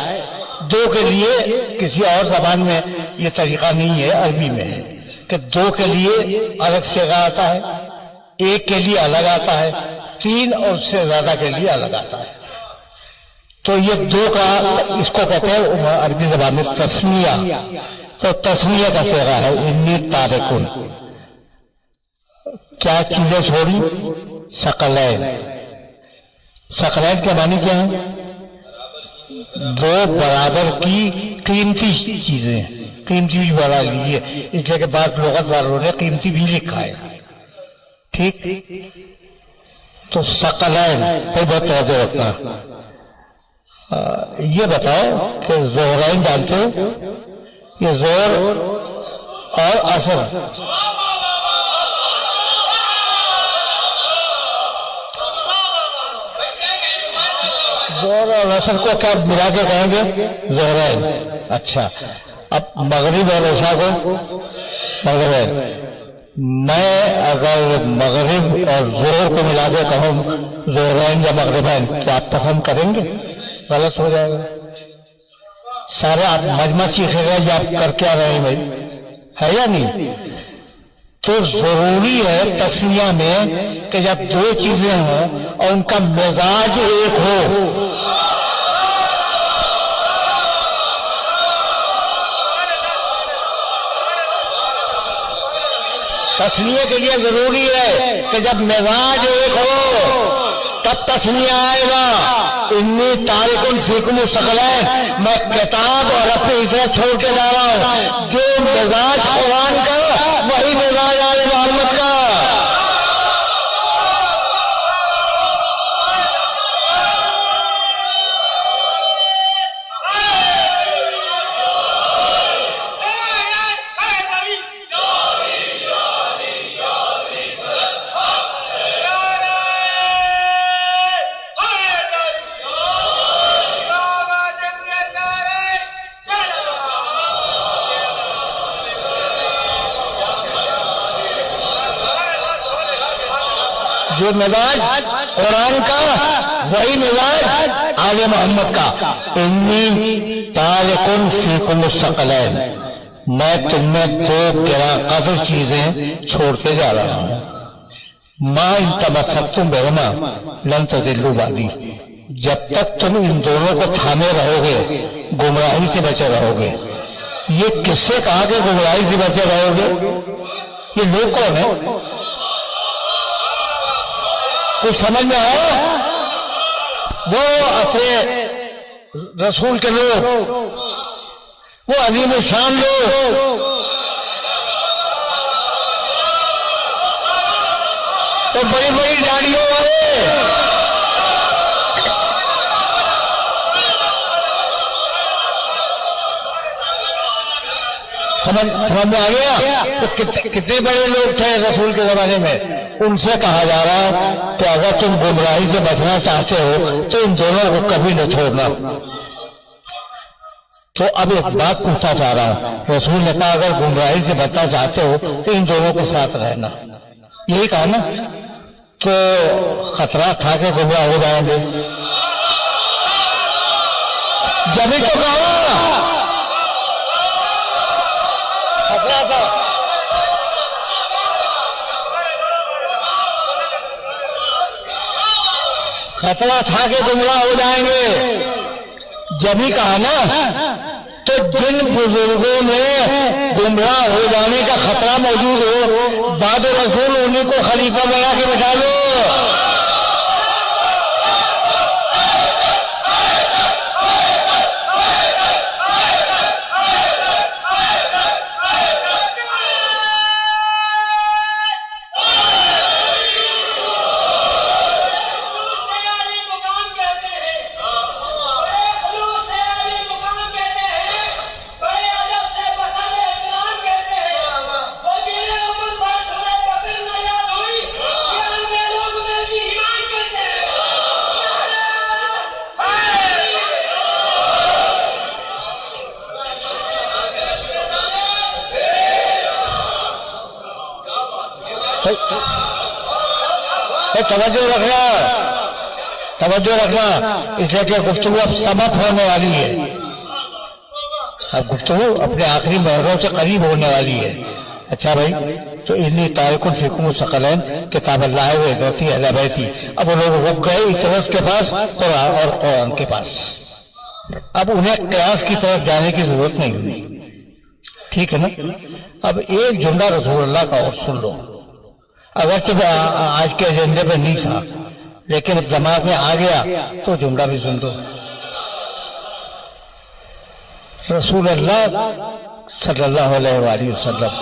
दो के लिए, किसी और जबान में ये तरीका नहीं है, अरबी में है कि दो के लिए अलग सेगा आता है, एक के लिए अलग आता है, तीन और उससे ज्यादा के लिए अलग आता है। तो ये दो का, इसको कहते हैं अरबी ज़बान में तस्निया। तो तस्निया का सेगा है इन्नी तारिकुन, क्या चीजें छोड़ी? सकलैन। सकलैन के मानी क्या है? दो बराबर की कीमती चीजें, कीमती भी बढ़ा लीजिए, इसलिए के बाद लोगत वालों ने कीमती भी लिखा है, ठीक। तो सकलैन पे बहुत तवज्जो रखना। ये बताओ कि ज़ोहरैन जानते हो? ये जोर और असर, जोर और असर को क्या मिला के कहेंगे? ज़ोहरैन। अच्छा, अब मगरिब और इशा को मगरिब। मैं अगर मगरिब और जोर को मिला के कहूँ ज़ोहरैन या मगरिबैन, क्या आप पसंद करेंगे? गलत हो जाएगा। सारे आप मजमा सीखेगा ये आप कर क्या रहे हैं भाई, है या नहीं? तो जरूरी है तस्निया में कि जब दो चीजें हों और उनका मिजाज एक हो, तस्निया के लिए जरूरी है कि जब मिजाज एक हो तब तस्निया आएगा। इन्नी तारिकुन फीकुम सकलैन, मैं किताब और अपनी इज्जत छोड़ के जा रहा हूं। जो मिजाज कुरान का वही मिजाज आले मोहम्मद का। जो मिजाज कुरान का वही मिजाज आले मोहम्मद का। इन्नी तारिकुन फीकुम सकलैन, मैं तुम्हें दो गिरा कदर चीजें छोड़ के जा रहा हूं। मां इन तमस्सक्तुम बिहिमा लन तज़िल्लू बादी, जब तक तुम इन दोनों को थामे रहोगे गुमराही से बचे रहोगे। ये किससे कहा कि गुमराही से बचे रहोगे? ये लोग कौन है? कुछ समझ में आया? वो असरे रसूल के लोग, वो अजीम शान लोग, वो बड़ी बड़ी दाढ़ियों वाले, समझ में आ गया? तो कितने बड़े लोग थे रसूल के जमाने में। उनसे कहा जा रहा है कि अगर तुम गुमराही से बचना चाहते हो तो इन दोनों को कभी न छोड़ना। तो अब एक बात पूछना चाह रहा हूं, रसूल ने कहा अगर गुमराही से बचना चाहते हो तो इन दोनों के साथ रहना, यही कहा ना? तो खतरा था कि गुमराह हो जाएंगे। जब ही तो कहा खतरा था। खतरा था कि गुमराह हो जाएंगे। जब ही कहा ना, तो जिन बुजुर्गों में गुमराह हो जाने का खतरा मौजूद हो, बाद रसूल उन्हीं को खलीफा बना के बैठा लो। तवज्जो रखना, इसलिए कि गुफ्तगू अब समाप्त होने वाली है। अब गुफ्तगू अपने आखिरी महरों से करीब होने वाली है। अच्छा भाई, तो इन्हीं तारिकुन फिकुम सकलैन किताब अल्लाह व इज़्ज़ती अला बैती। अब वो लोग रुक गए इस तरह के पास कुरान और कुरान के पास। अब उन्हें क़यास की तरफ जाने की जरूरत नहीं हुई। ठीक है ना। अब एक जुमला रसूलुल्लाह का और सुन लो। अगर जब आज के एजेंडे पे नहीं था, लेकिन अब दिमाग में आ गया तो जुमला भी सुन दो। रसूलुल्लाह सल्लल्लाहु अलैहि वसल्लम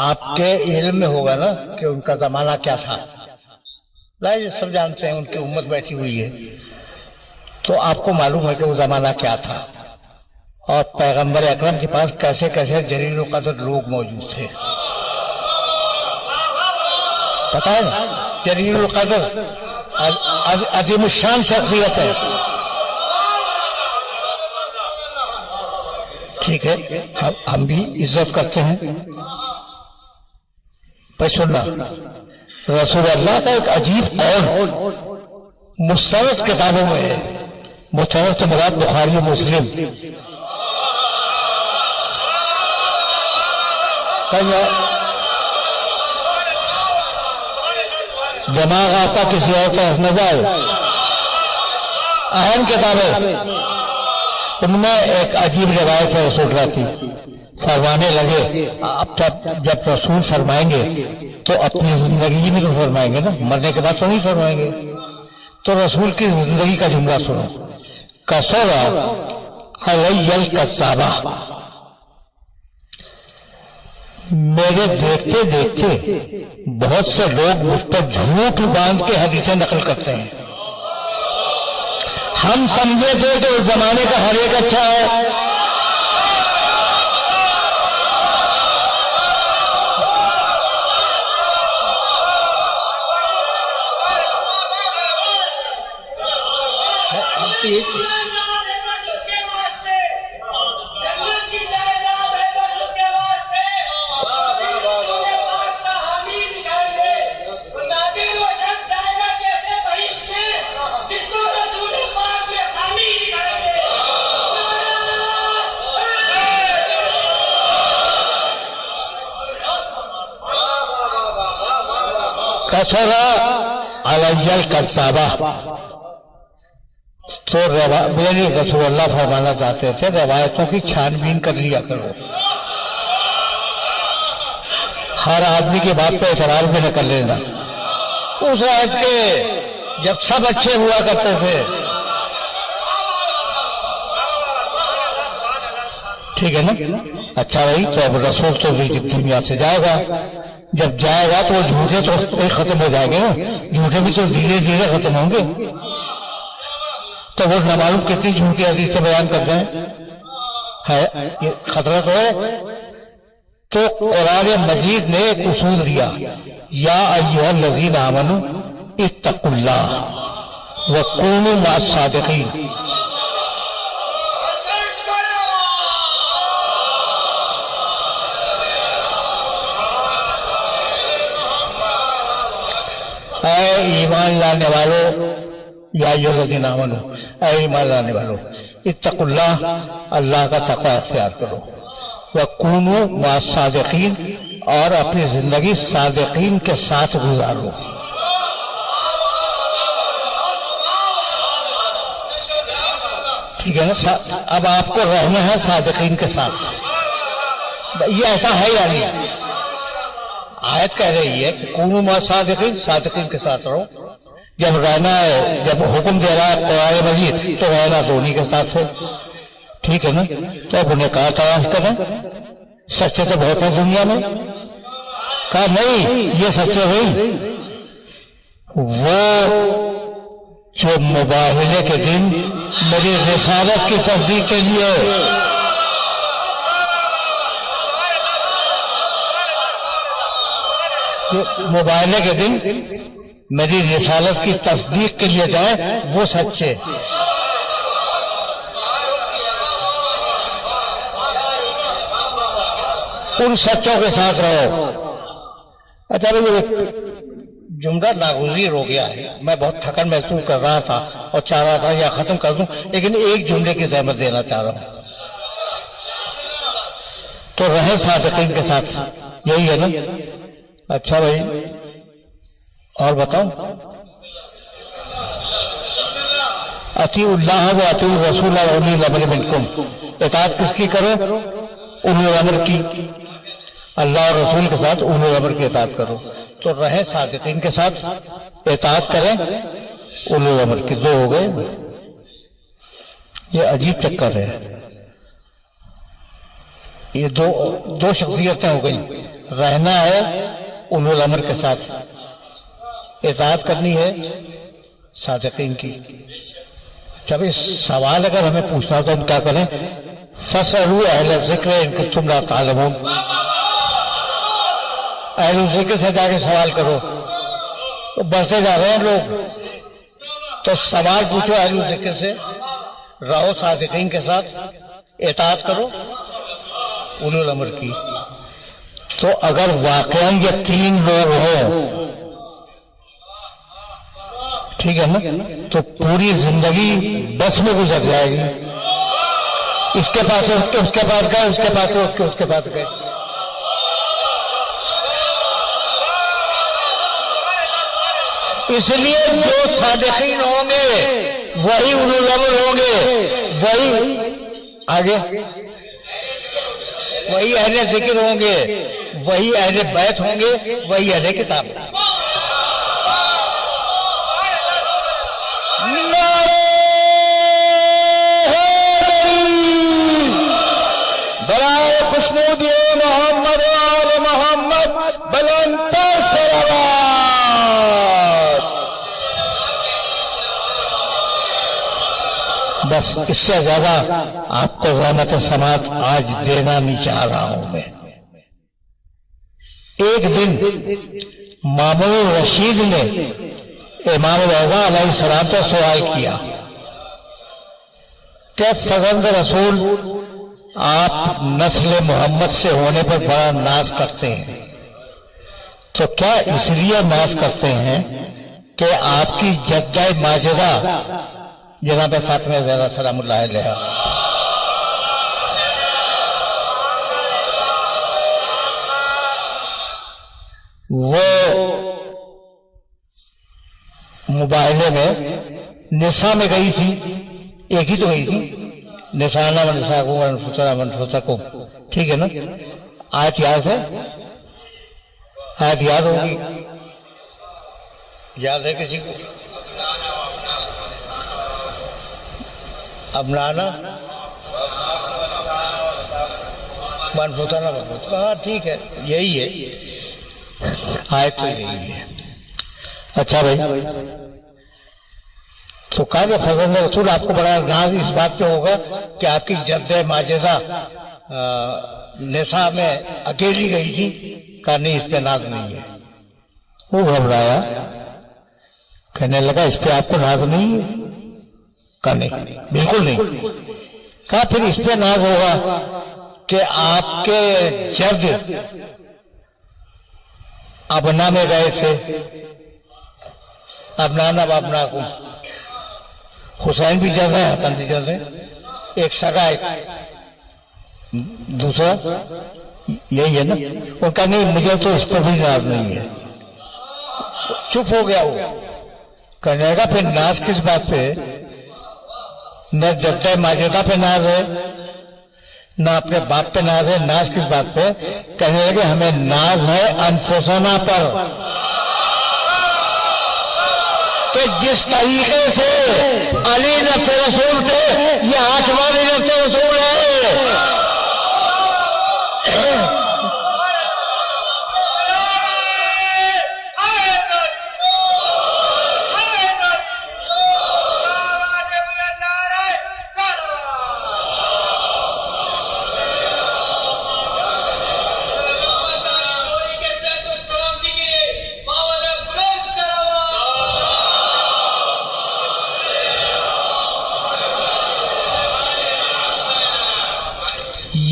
आपके इल्म में होगा ना कि उनका जमाना क्या था। लाइए सब जानते हैं, उनकी उम्मत बैठी हुई है, तो आपको मालूम है कि वो जमाना क्या था और पैगंबर अकरम के पास कैसे कैसे जलील व कदर लोग मौजूद थे। पता है ना, जलील व कदर अजीम शान शख्सियत है। ठीक है, हम भी इज्जत करते हैं। पर सुनना, रसूलुल्लाह का एक अजीब कौल मुस्तनद किताबों में है। मुस्तनद से मुराद बुखारी और मुस्लिम। दिमाग आपका किसी और तरफ न जाए। अहम किताबें, उनमें एक अजीब रिवायत है रसूलुल्लाह की। फरमाने लगे, अब जब रसूल फरमाएंगे तो अपनी जिंदगी में तो फरमाएंगे ना, मरने के बाद तो नहीं फरमाएंगे। तो रसूल की जिंदगी का जुमला सुनो। कसरा अलैयल कज़्ज़ाबा, मेरे देखते देखते बहुत से लोग मुझ पर झूठ बांध के हदीसें नकल करते हैं। हम समझे थे कि उस जमाने का हर एक अच्छा है। कसरा अलैयल कज़्ज़ाबा, तो मेरे रसूलुल्लाह फरमाना चाहते थे, रवायतों की छानबीन कर लिया करो। हर आदमी की बात पे एतराज भी न कर लेना। उस रात के जब सब अच्छे हुआ करते थे, ठीक है ना। अच्छा भाई, तो अब रसूल तो दुनिया से जाएगा। जब जाएगा तो झूठे तो खत्म हो जाएंगे ना, झूठे भी तो धीरे धीरे खत्म होंगे। तो वो न मालूम कितनी झूठी हदीस से बयान करते हैं, ये खतरा तो है। तो कुरान मजीद ने एक उसूल दिया, या अय्युहल्लज़ीना आमनू इत्तक़ुल्लाह व कूनू मअस सादिक़ीन। ऐ ईमान लाने वालों, या युवदीन आमनो, ऐ ईमान लाने वालों, इत्तकुल्लाह, अल्लाह का तक़वा अख्तियार करो, व कूनू मा सादिकीन, और अपनी जिंदगी सादिकीन के साथ गुजारो। ठीक है ना। अब आपको रहना है सादिकीन के साथ। ये ऐसा है या नहीं? आयत कह रही है कि कूनू मा सादिकीन, सादिकीन के साथ रहो। जब रहना है, जब हुक्म दे रहा है कुरान मजीद, तो रहना तो उन्हीं के साथ है। ठीक है ना। तो अब उन्हें कहा तलाश करें, सच्चे तो बहुत है दुनिया में। कहा नहीं, ये सच्चे नहीं, वो जो मुबाहिले के दिन मेरी रिसालत की तस्दीक के लिए मुबाहिले के दिन मेरी रिसालत की तस्दीक के लिए जाए, वो सच्चे। उन सच्चों के साथ रहो। अच्छा भाई, ये जुमला नागुज़ीर हो गया है। मैं बहुत थकन महसूस कर रहा था और चाह रहा था या खत्म कर दूं, लेकिन एक जुमले की ज़हमत देना चाह रहा हूं। तो रहे सादिकीन के साथ, यही है ना। अच्छा भाई, और बताओ, अतीउल्लाह व अतीउर रसूल व उलिल अम्र मिनकुम, इताअत किसकी करो? उलिल अम्र की। अल्लाह और रसूल के साथ उलिल अम्र की इताअत करो। तो रहे सादिकीन के साथ, इताअत करें उलिल अम्र की। दो हो गए। ये अजीब चक्कर है। ये दो शख्सियतें हो गई। रहना है उलिल अम्र के साथ, इताअत करनी है सादिकीन की। जब इस सवाल अगर हमें पूछना हो तो हम क्या करें? फसअलू अहल ज़िक्र इन कुंतुम ला तालमून। अहल ज़िक्र से जाके सवाल करो। तो बढ़ते जा रहे हैं लोग, तो सवाल पूछो अहल ज़िक्र से, रहो सादिकीन के साथ, इताअत करो उलिल अम्र की। तो अगर वाकई ये तीन लोग हों, ठीक है ना, तो पूरी जिंदगी बस में गुजर जाएगी। इसके पास है उसके पास गए, उसके पास है उसके पास गए। इसलिए जो सादिकीन होंगे वही उलिल अम्र होंगे, वही आगे वही अहले जिक्र होंगे, वही अहले बैत होंगे, वही अहले किताब। बराए खुशनूदी मोहम्मद आल मोहम्मद बुलंद सलावत। बस इससे ज्यादा आपको ज़हमत समात आज देना नहीं चाह रहा हूं मैं। एक दिन मामून रशीद ने इमाम रज़ा अलैहिस्सलाम पर सवाल किया कि फज़ल्द रसूल, आप नस्ल मोहम्मद से होने पर बड़ा नाज करते हैं, तो क्या इसलिए नाज करते हैं कि आपकी जद्दा माजिदा जनाब फातिमा ज़हरा सलामुल्लाह अलैहा वो मुबाहिले में निसा में गई थी, एक ही तो गई थी, निशाना मनफुसकुम, ठीक है ना। आयत याद है? आयत याद होगी, याद है किसी को? अमराना मनफुसना मनफुस, हाँ ठीक है, यही है आयत, तो यही है। अच्छा भाई, तो कहा कि फज़ल रसूल, आपको बड़ा नाज इस बात पे होगा कि आपकी जद्दे माजिदा निसा में अकेली गई थी। कहा नहीं, इस पे नाज नहीं है। वो घबराया, कहने लगा इस पे आपको नाज नहीं है? कहा नहीं, बिल्कुल नहीं। कहा फिर इस पे नाज होगा कि आपके जद अबना में गए थे, अबनाना बाबना को हुसैन भी जल रहे हैं, हसन भी जल रहे हैं, एक सगा एक दूसरा, यही है ना। उनका नहीं, मुझे तो इस पर भी नाज नहीं है। चुप हो गया वो। कहने लगा फिर नाज किस बात पे? न जद्दा माजिदा पे नाज है, ना अपने बाप पे नाज है, नाज किस बात पे? कहने लगे हमें नाज है अनफुसना पर, कि जिस तरीके से अली नफ्स रसूल थे, ये आठवानी नफ्स रसूल है।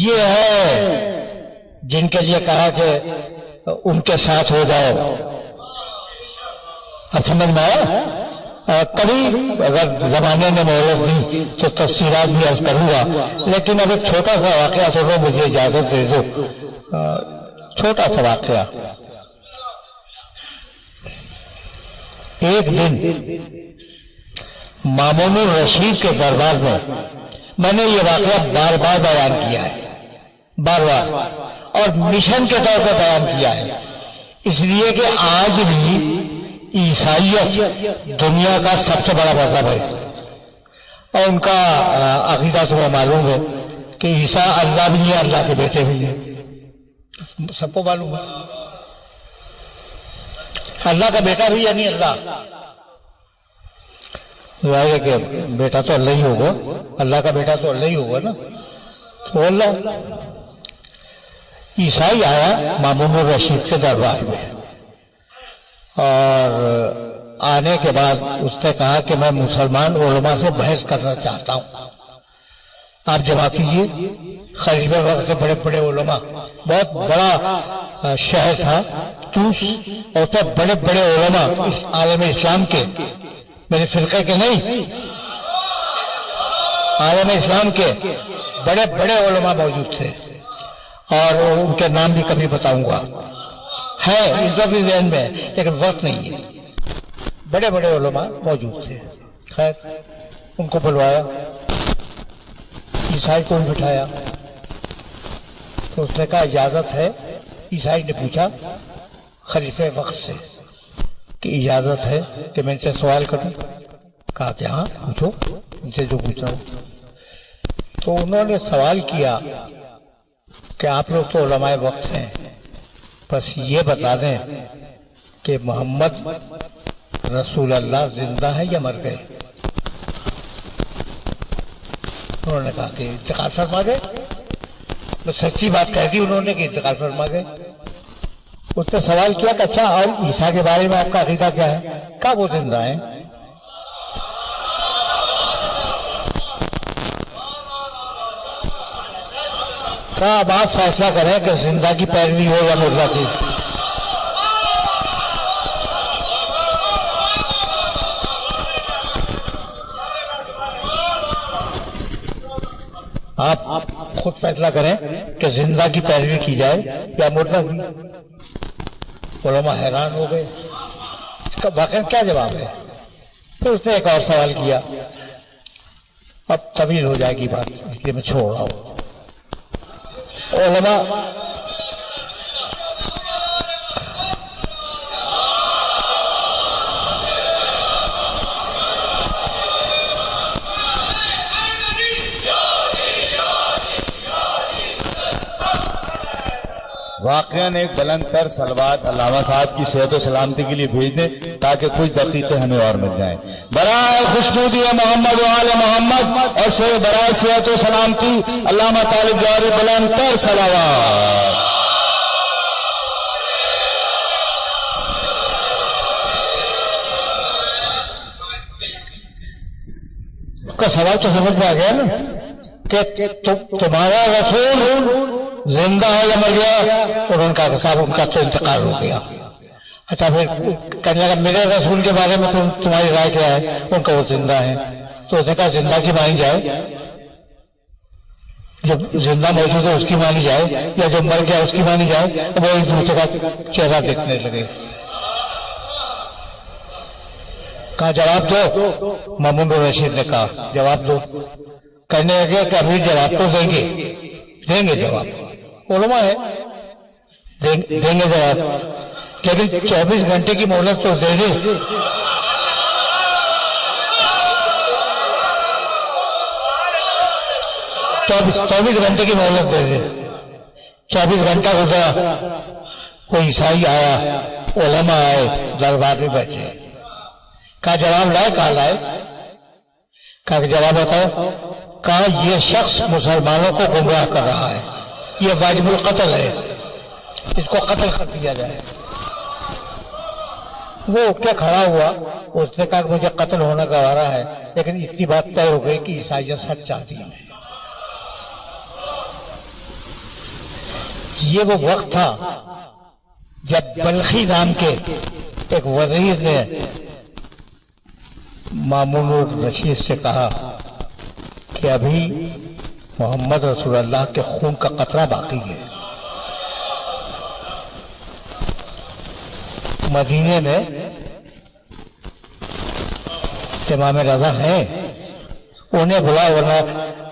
ये है जिनके लिए कहा कि उनके साथ हो जाओ। अब समझ में आया? कभी अगर जमाने ने मोहलत दी तो तफसीरात भी अर्ज करूंगा, लेकिन अब एक छोटा सा वाकया सुनो, मुझे इजाजत दे दो। छोटा सा वाकया। एक दिन मामून रशीद के दरबार में मैंने ये वाकया बार बार बयान किया है, बार बार, और मिशन के तौर पर बयान किया है, इसलिए कि आज भी ईसाइयत दुनिया का सबसे बड़ा मजहब है। और उनका अकीदा तुम्हें मालूम है कि ईसा अल्लाह भी है, अल्लाह के बेटे भी हैं, सबको मालूम है। अल्लाह का बेटा भी यानी अल्लाह, जाहिर है कि बेटा तो अल्लाह ही होगा, अल्लाह का बेटा तो अल्लाह ही होगा ना। तो अल्लाह ईसाई आया मामून रशीद के दरबार में, और आने के बाद उसने कहा कि मैं मुसलमान उलमा से बहस करना चाहता हूं, आप जमा कीजिए। खलीफे वक्त से बड़े बड़े उलमा, बहुत बड़ा शहर था तूस, और उसमें बड़े बड़े उलमा इस आलम इस्लाम के, मेरे फिरके के नहीं, आलम इस्लाम के बड़े बड़े उलमा मौजूद थे, और उनके नाम भी कभी बताऊंगा, है इस बार भी ज़हन में, लेकिन वक्त नहीं है। बड़े बड़े उलमा मौजूद थे। खैर उनको बुलवाया, ईसाई को भी बिठाया, तो उसने कहा इजाजत है। ईसाई ने पूछा खलीफे वक्त से कि इजाजत है कि मैं इनसे सवाल करूं? कहा कि हाँ पूछो, इनसे जो पूछ रहा हूं। तो उन्होंने सवाल किया कि आप लोग तो उलमाए वक्त हैं, बस ये बता दें कि मोहम्मद रसूल अल्लाह जिंदा है या मर गए? उन्होंने कहा कि इंतकाल फरमा गए। तो सच्ची बात कह दी उन्होंने कि इंतकाल फरमा गए। उसने सवाल किया कि अच्छा और ईसा के बारे में आपका अकीदा क्या है? कहा वो जिंदा है। कहा अब आप फैसला करें कि जिंदा की पैरवी हो या मुर्दा की। आप खुद फैसला करें कि जिंदा की पैरवी की जाए या मुर्दा की। उलमा हैरान हो गए, इसका वाकई क्या जवाब है? फिर उसने एक और सवाल किया, अब तवील हो जाएगी बात इसलिए मैं छोड़ रहा हूं। उलमा वाकयान एक बुलंद तर सलवात अल्लामा साहब की सेहत और सलामती के लिए भेज दें ताकि कुछ दकीक़े हमें और मिल जाएं। बराए खुशनूदी मोहम्मद वाले मोहम्मद और से बराए सेहत और सलामती अल्लामा तालिब जारी बुलंद तर सलावत। का सवाल तो समझ में आ गया ना कि तुम्हारा रसूल जिंदा है या मर गया? और उन्होंने कहा कि साहब उनका तो इंतकाल हो गया। अच्छा, फिर कहने लगा मेरे रसूल के बारे में तुम्हारी राय क्या है? उनका वो जिंदा है। तो उसने कहा जिंदा की मानी जाए, जो जिंदा मौजूद है उसकी मानी जाए, या जो मर गया उसकी मानी जाए? तो वो एक दूसरे का चेहरा देखने लगे। कहा जवाब दो। मामून रशीद ने कहा जवाब दो। कहने लगे कि अभी जवाब तो देंगे जवाब, उलमा है, देंगे जवाब, लेकिन 24 घंटे की मोहलत तो दे दे। 24 घंटे की मोहलत दे दे। 24 घंटा गुजरा, कोई ईसाई आया, उलमा आए, दरबार में बैठे। कहा जवाब लाए? कहा लाए। कहा जवाब बताओ। कहा ये शख्स मुसलमानों को गुमराह कर रहा है, ये वाजिबुल कत्ल है, इसको कत्ल कर दिया जाए। वो उठ के खड़ा हुआ, उसने कहा कि मुझे कत्ल होना गवारा है, लेकिन इतनी बात तय हो गई कि ईसाइयत सच्चा दीन है। ये वो वक्त था जब बल्खी नाम के एक वजीर ने मामून रशीद से कहा कि अभी मोहम्मद रसूलुल्लाह के खून का कतरा बाकी है। मदीने में इमाम रज़ा हैं, उन्हें बुला, वरना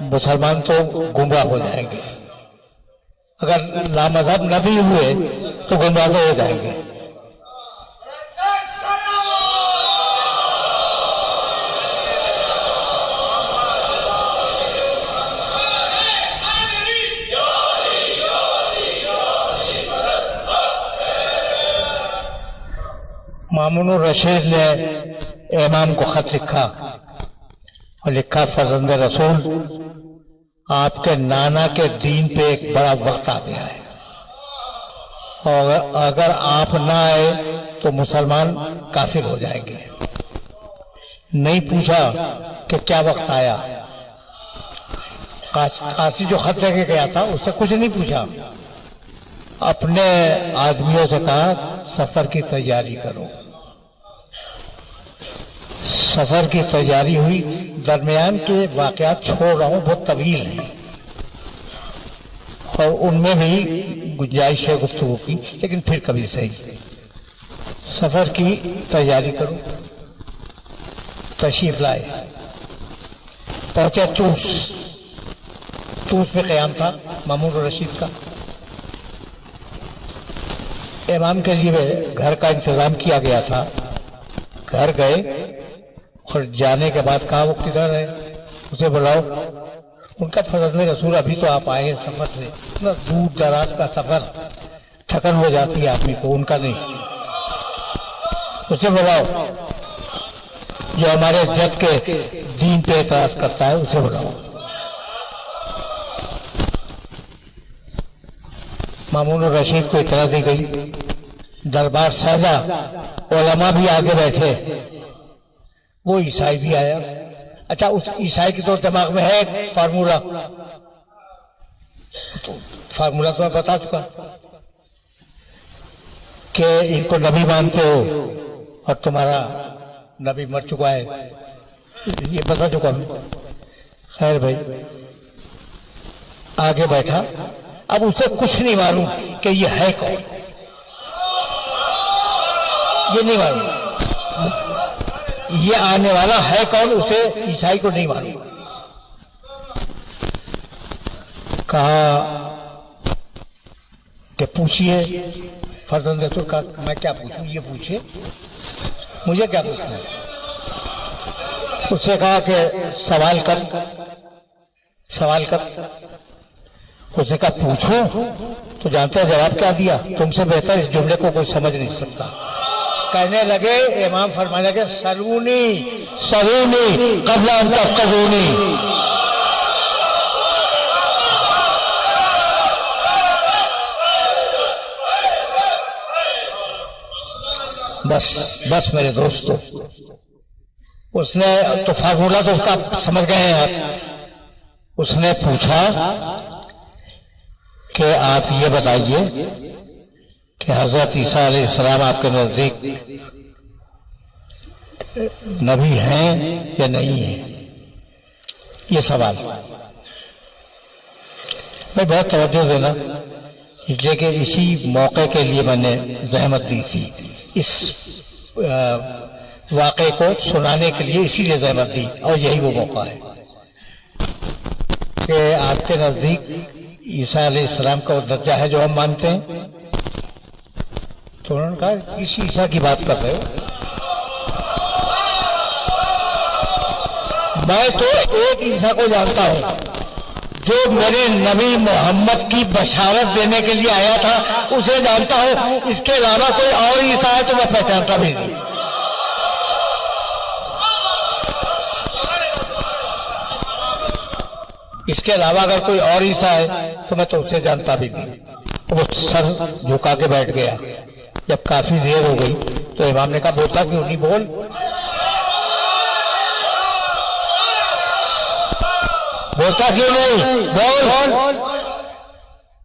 मुसलमान तो गुमराह हो जाएंगे। अगर लामज़हब न भी हुए तो गुमराह हो जाएंगे। मामून रशीद ने इमाम को खत लिखा और लिखा फर्जंद रसूल, आपके नाना के दीन पे एक बड़ा वक्त आ गया है, और अगर आप ना आए तो मुसलमान काफिर हो जाएंगे। नहीं पूछा कि क्या वक्त आया। काशी जो खत लेके गया था उससे कुछ नहीं पूछा, अपने आदमियों से कहा सफर की तैयारी करो। सफर की तैयारी हुई। दरमियान के वाकयात छोड़ रहा हूं, बहुत तवील है और उनमें भी गुंजाइश है गुफ्तगू की, लेकिन फिर कभी सही। सफर की तैयारी करो। तशरीफ लाए, पहुंचे तूस में क़याम था मामून रशीद का। इमाम के लिए घर का इंतजाम किया गया था। घर गए और जाने के बाद कहा वो किधर है, उसे बुलाओ। उनका फर्जंद रसूल अभी तो आप आए सफर से, इतना दूर दराज का सफर, थकन हो जाती है आदमी को, उनका नहीं। उसे बुलाओ जो हमारे जद के दीन पे एतराज करता है, उसे बुलाओ। मामून रशीद को इतला दी गई, दरबार सजा, उलमा भी आगे बैठे, वो ईसाई भी आया। अच्छा, उस ईसाई की तो दिमाग में है फार्मूला, तो फार्मूला तो मैं बता चुका कि इनको नबी मानते हो और तुम्हारा नबी मर चुका है, ये बता चुका मैं। खैर भाई, आगे बैठा। अब उसे कुछ नहीं मालूम कि ये है कौन, ये नहीं मालूम ये आने वाला है कौन, उसे ईसाई को नहीं मालूम। कहा कि पूछिए। फर्जंद रसूल का मैं क्या पूछूं, ये पूछे, मुझे क्या पूछना है। उससे कहा कि सवाल कर। उसने कहा पूछो, तो जानते हो जवाब क्या दिया? तुमसे बेहतर इस जुमले को कोई समझ नहीं सकता। कहने लगे, इमाम फरमाने लगे, सलूनी क़ब्ल अन तफ़क़हूनी। बस मेरे दोस्तों, उसने तो फार्मूला तो उसका समझ गए हैं आप। उसने पूछा कि आप ये बताइए कि हजरत ईसा अलैहिस्सलाम आपके नजदीक नबी हैं या नहीं है, ये सवाल मैं बहुत तवज्जो देना, इसलिए कि इसी मौके के लिए मैंने जहमत दी थी, इस वाक़े को सुनाने के लिए इसीलिए जहमत दी, और यही वो मौका है कि आपके नजदीक ईसा अलैहिस्सलाम का वो दर्जा है जो हम मानते हैं। तो उन्होंने कहा किस ईसा की बात कर रहे हो? मैं तो एक ईसा को जानता हूं जो मेरे नबी मोहम्मद की बशारत देने के लिए आया था, उसे जानता हूं। इसके अलावा कोई और ईसा है तो मैं पहचानता भी नहीं। इसके अलावा अगर कोई और ईसा है तो मैं तो उसे जानता भी नहीं। वो सर झुका के बैठ गया। जब काफी देर हो गई तो इमाम ने कहा बोलता क्यों नहीं, बोल। बोलता क्यों नहीं, बोल।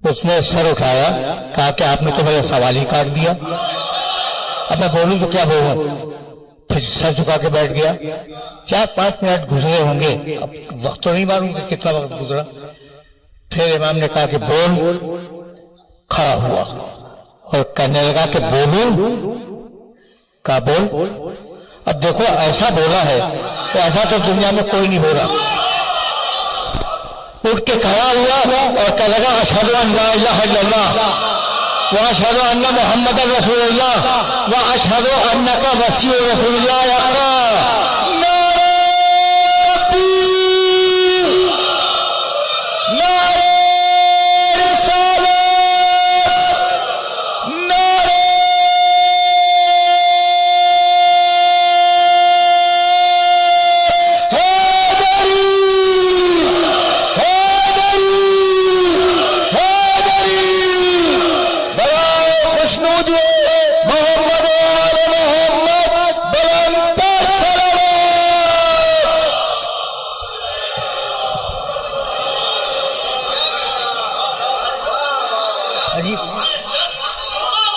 उसने सर उठाया, कहा कि आपने तो मेरा सवाल ही काट दिया, अब मैं बोलूं तो क्या बोलूं। फिर सर झुका के बैठ गया। 4-5 मिनट गुजरे होंगे, अब वक्त तो नहीं मालूम कि कितना वक्त गुजरा। फिर इमाम ने कहा कि बोल। खड़ा हुआ और कहने लगा कि बोलूं? का बोल। अब देखो ऐसा बोला है तो ऐसा तो दुनिया में कोई नहीं बोला। उठ के खड़ा हुआ और कह लगा अशहदु अन ला इलाहा इल्लल्लाह व अशहदु अन्ना मुहम्मदन रसूलुल्लाह व अशहदु अन्नका वसीयु रसूलुल्लाह।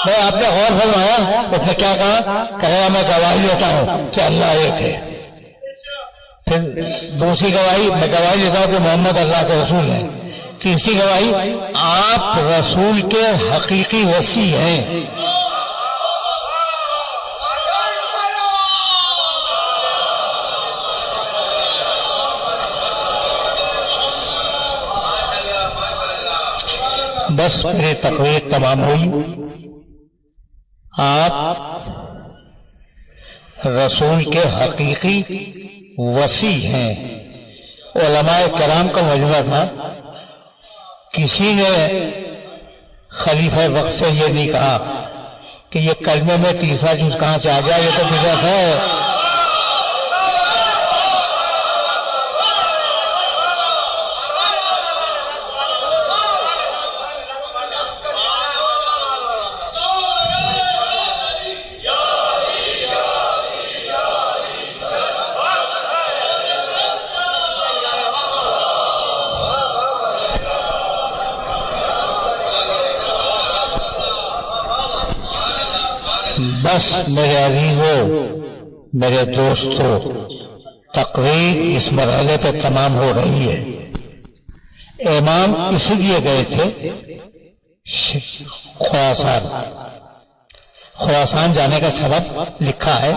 मैं आपने गौर फरमाया, उसने क्या कहा? कहा मैं गवाही देता हूं कि अल्लाह एक है। फिर दूसरी गवाही, मैं गवाही देता हूं कि मोहम्मद अल्लाह के रसूल है। तीसरी गवाही, आप रसूल के हकीकी वसी हैं। बस मेरी तकरीर तमाम हुई। आप रसूल के हकीकी वसी हैं। उलमाए कराम का मजमा था, किसी ने खलीफा वक्त से ये नहीं कहा कि ये कलमे में तीसरा जुज कहां से आ गया, ये तो बिदअत है। बस मेरे अजीजों, मेरे दोस्तों, तकरीर इस मरहले पे तमाम हो रही है। इमाम इसलिए गए थे खुरासान जाने का सबब लिखा है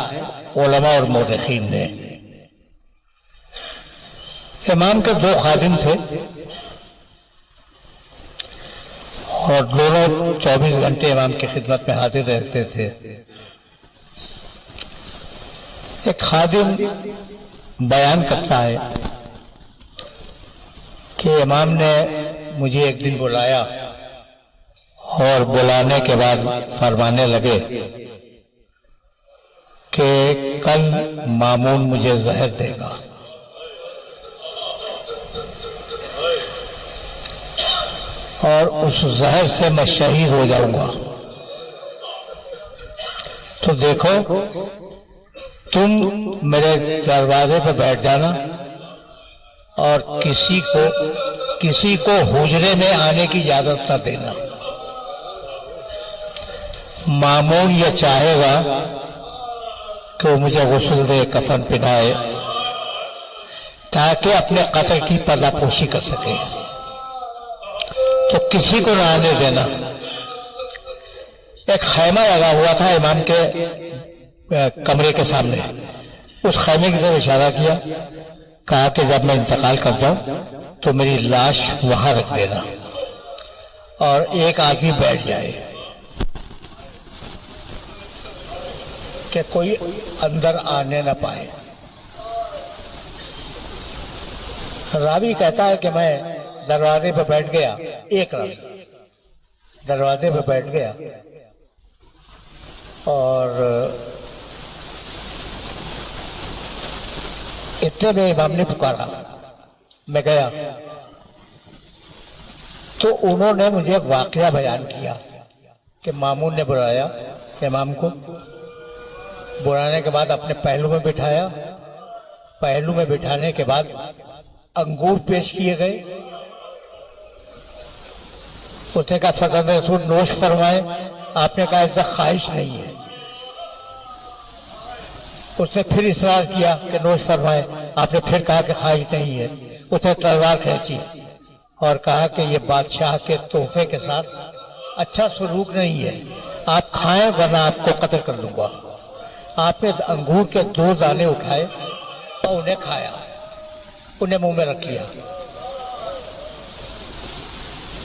उलमा और मुर्रिखीन ने। इमाम के 2 खादिम थे और दोनों 24 घंटे इमाम की खिदमत में हाजिर रहते थे। एक खादिम बयान करता है कि इमाम ने मुझे एक दिन बुलाया और बुलाने के बाद फरमाने लगे कि कल मामून मुझे जहर देगा। और उस जहर से मैं शहीद हो जाऊंगा। तो देखो तुम मेरे दरवाजे पर बैठ जाना और किसी को हुजरे में आने की इजाजत न देना। मामून ये चाहेगा कि वो मुझे गुस्ल दे, कफन पहनाए, ताकि अपने कत्ल की पर्दापोशी कर सके। तो किसी को ना आने देना। एक खैमा लगा हुआ था इमाम के कमरे के सामने, उस खैमे की तरफ इशारा किया, कहा कि जब मैं इंतकाल कर जाऊं तो मेरी लाश वहां रख देना और एक आदमी बैठ जाए कि कोई अंदर आने न पाए। रावी कहता है कि मैं दरवाजे पे बैठ गया, एक रावी दरवाजे पे बैठ गया और इतने में इमाम ने पुकारा, मैं गया तो उन्होंने मुझे एक वाकया बयान किया कि मामून ने बुलाया इमाम को, बुलाने के बाद अपने पहलू में बिठाया, पहलू में बिठाने के बाद अंगूर पेश किए गए। उसने कहा सदर रसूल नोश फरमाए, आपने कहा इसका ख्वाहिश नहीं है। उसने फिर इसरार किया कि नोश फरमाए, आपने फिर कहा कि ख्वाहिश नहीं है। उसने तलवार खींची और कहा कि ये बादशाह के तोहफे के साथ अच्छा सलूक नहीं है, आप खाएं वरना आपको कत्ल कर दूंगा। आपने अंगूर के 2 दाने उठाए और उन्हें खाया, उन्हें मुंह में रख लिया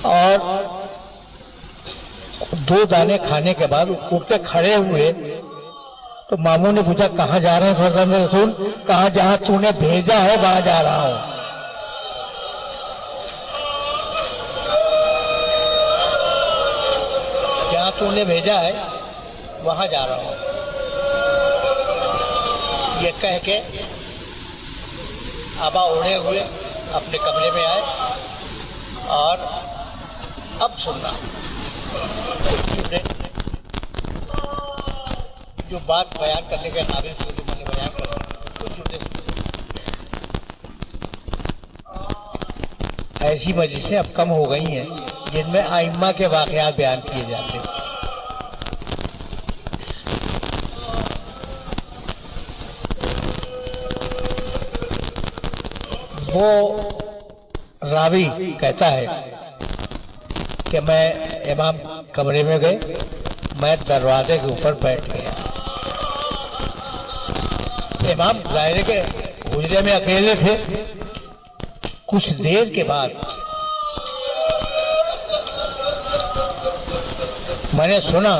और 2 दाने खाने के बाद उठ के खड़े हुए तो मामू ने पूछा कहाँ जा रहे हैं फरजंद रसूल? कहा जहां तूने भेजा है वहां जा रहा हूं। जहां तूने भेजा है वहां जा रहा हूं। ये कह के आबा उड़े हुए अपने कमरे में आए और अब सुनना जो बात बयान करने के काबिल से जो मैंने बयान कर ऐसी मजलिसें अब कम हो गई हैं जिनमें आइम्मा के वाकयात बयान किए जाते हैं। वो रावी कहता है कि मैं इमाम कमरे में गए, मैं दरवाजे के ऊपर बैठ गया। इमाम दायरे के हुजरे में अकेले थे। कुछ देर के बाद मैंने सुना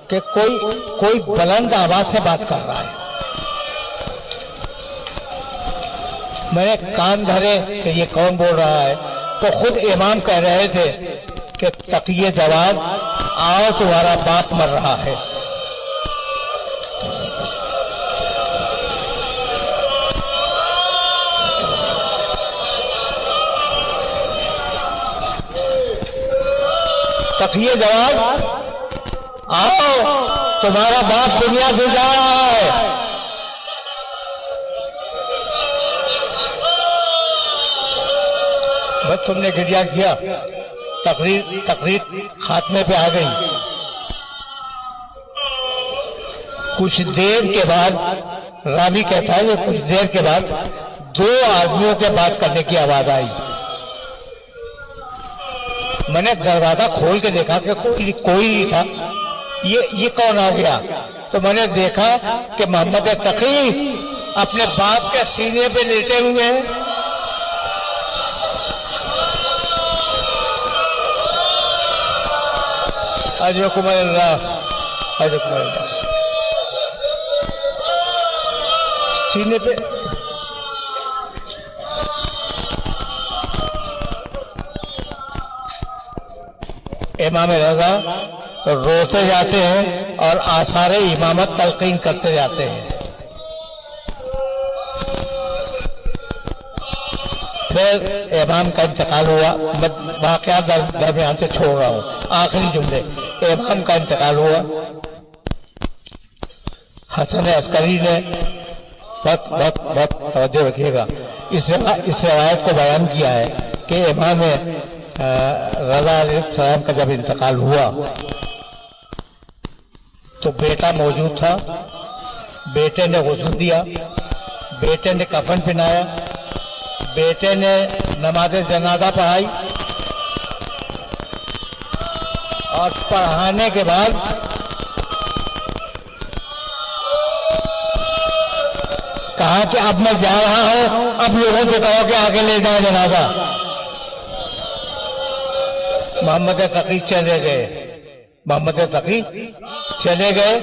कि कोई बुलंद आवाज से बात कर रहा है। मैंने कान धरे कि ये कौन बोल रहा है, तो खुद इमाम कह रहे थे कि तकिए जवाब, आओ तुम्हारा बाप मर रहा है। तकिए जवाब, आओ तुम्हारा बाप दुनिया से जा रहा है। बस तुमने गिरिया किया, तकरीर खात्मे पे आ गई। कुछ देर के बाद रावी कहता है कि कुछ देर के बाद 2 आदमियों के बात करने की आवाज आई। मैंने दरवाजा खोल के देखा कि कोई नहीं था। ये कौन आ गया? तो मैंने देखा कि मोहम्मद तकी अपने बाप के सीने पे लेटे हुए हैं। सीने पे इमाम रजा रोते जाते हैं और आसारे इमामत तलकीन करते जाते हैं। फिर इमाम का इंतकाल हुआ। मैं वाकयात दरमियान से छोड़ रहा हूँ, आखिरी जुमले। इमाम का इंतकाल हुआ। हसन अस्करी ने बहुत तवज्जो रखिएगा, इस रवायत को बयान किया है कि इमाम रज़ा अलैहिस्सलाम का जब इंतकाल हुआ तो बेटा मौजूद था। बेटे ने गुस्ल दिया, बेटे ने कफन पहनाया, बेटे ने नमाज जनाजा पढ़ाई और पढ़ाने के बाद कहा कि अब मैं जा रहा हूं, अब लोगों से कहो कि आगे ले जाओ जनाजा। मोहम्मद तकी चले गए, मोहम्मद तकी चले गए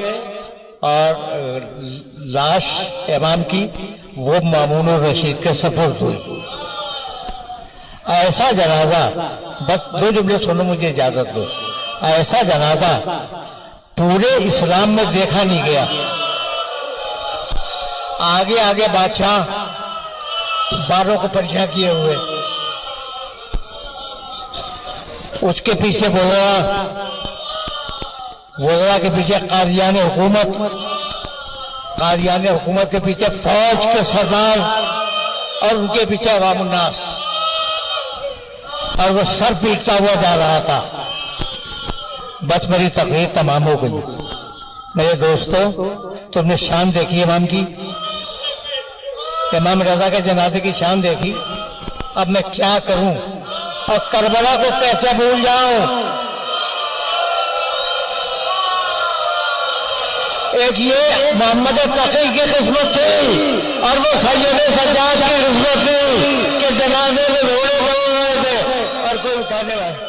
और लाश इमाम की वो मामून रशीद के सपुर्द हुई। ऐसा जनाजा, बस 2 जुमले सुनो, मुझे इजाजत दो। ऐसा जनाजा पूरे इस्लाम में देखा नहीं गया। आगे आगे बादशाह बारों को परेशान किए हुए, उसके पीछे वज़रा के पीछे कादियान हुकूमत, कादियान हुकूमत के पीछे फौज के सरदार और उनके पीछे अवामुन्नास, और वो सर पीटता हुआ जा रहा था। बस मेरी तकरीर तमाम हो गई। मेरे दोस्तों, तुमने शान देखी इमाम की, इमाम रजा के जनाजे की शान देखी। अब मैं क्या करूं और करबला को कैसे भूल जाऊं? एक ये मोहम्मद तकी की किस्मत थी और वो सैयद सज्जाद की किस्मत थी कि जनाजे में घोड़े बने हुए थे और कोई उठाने वाला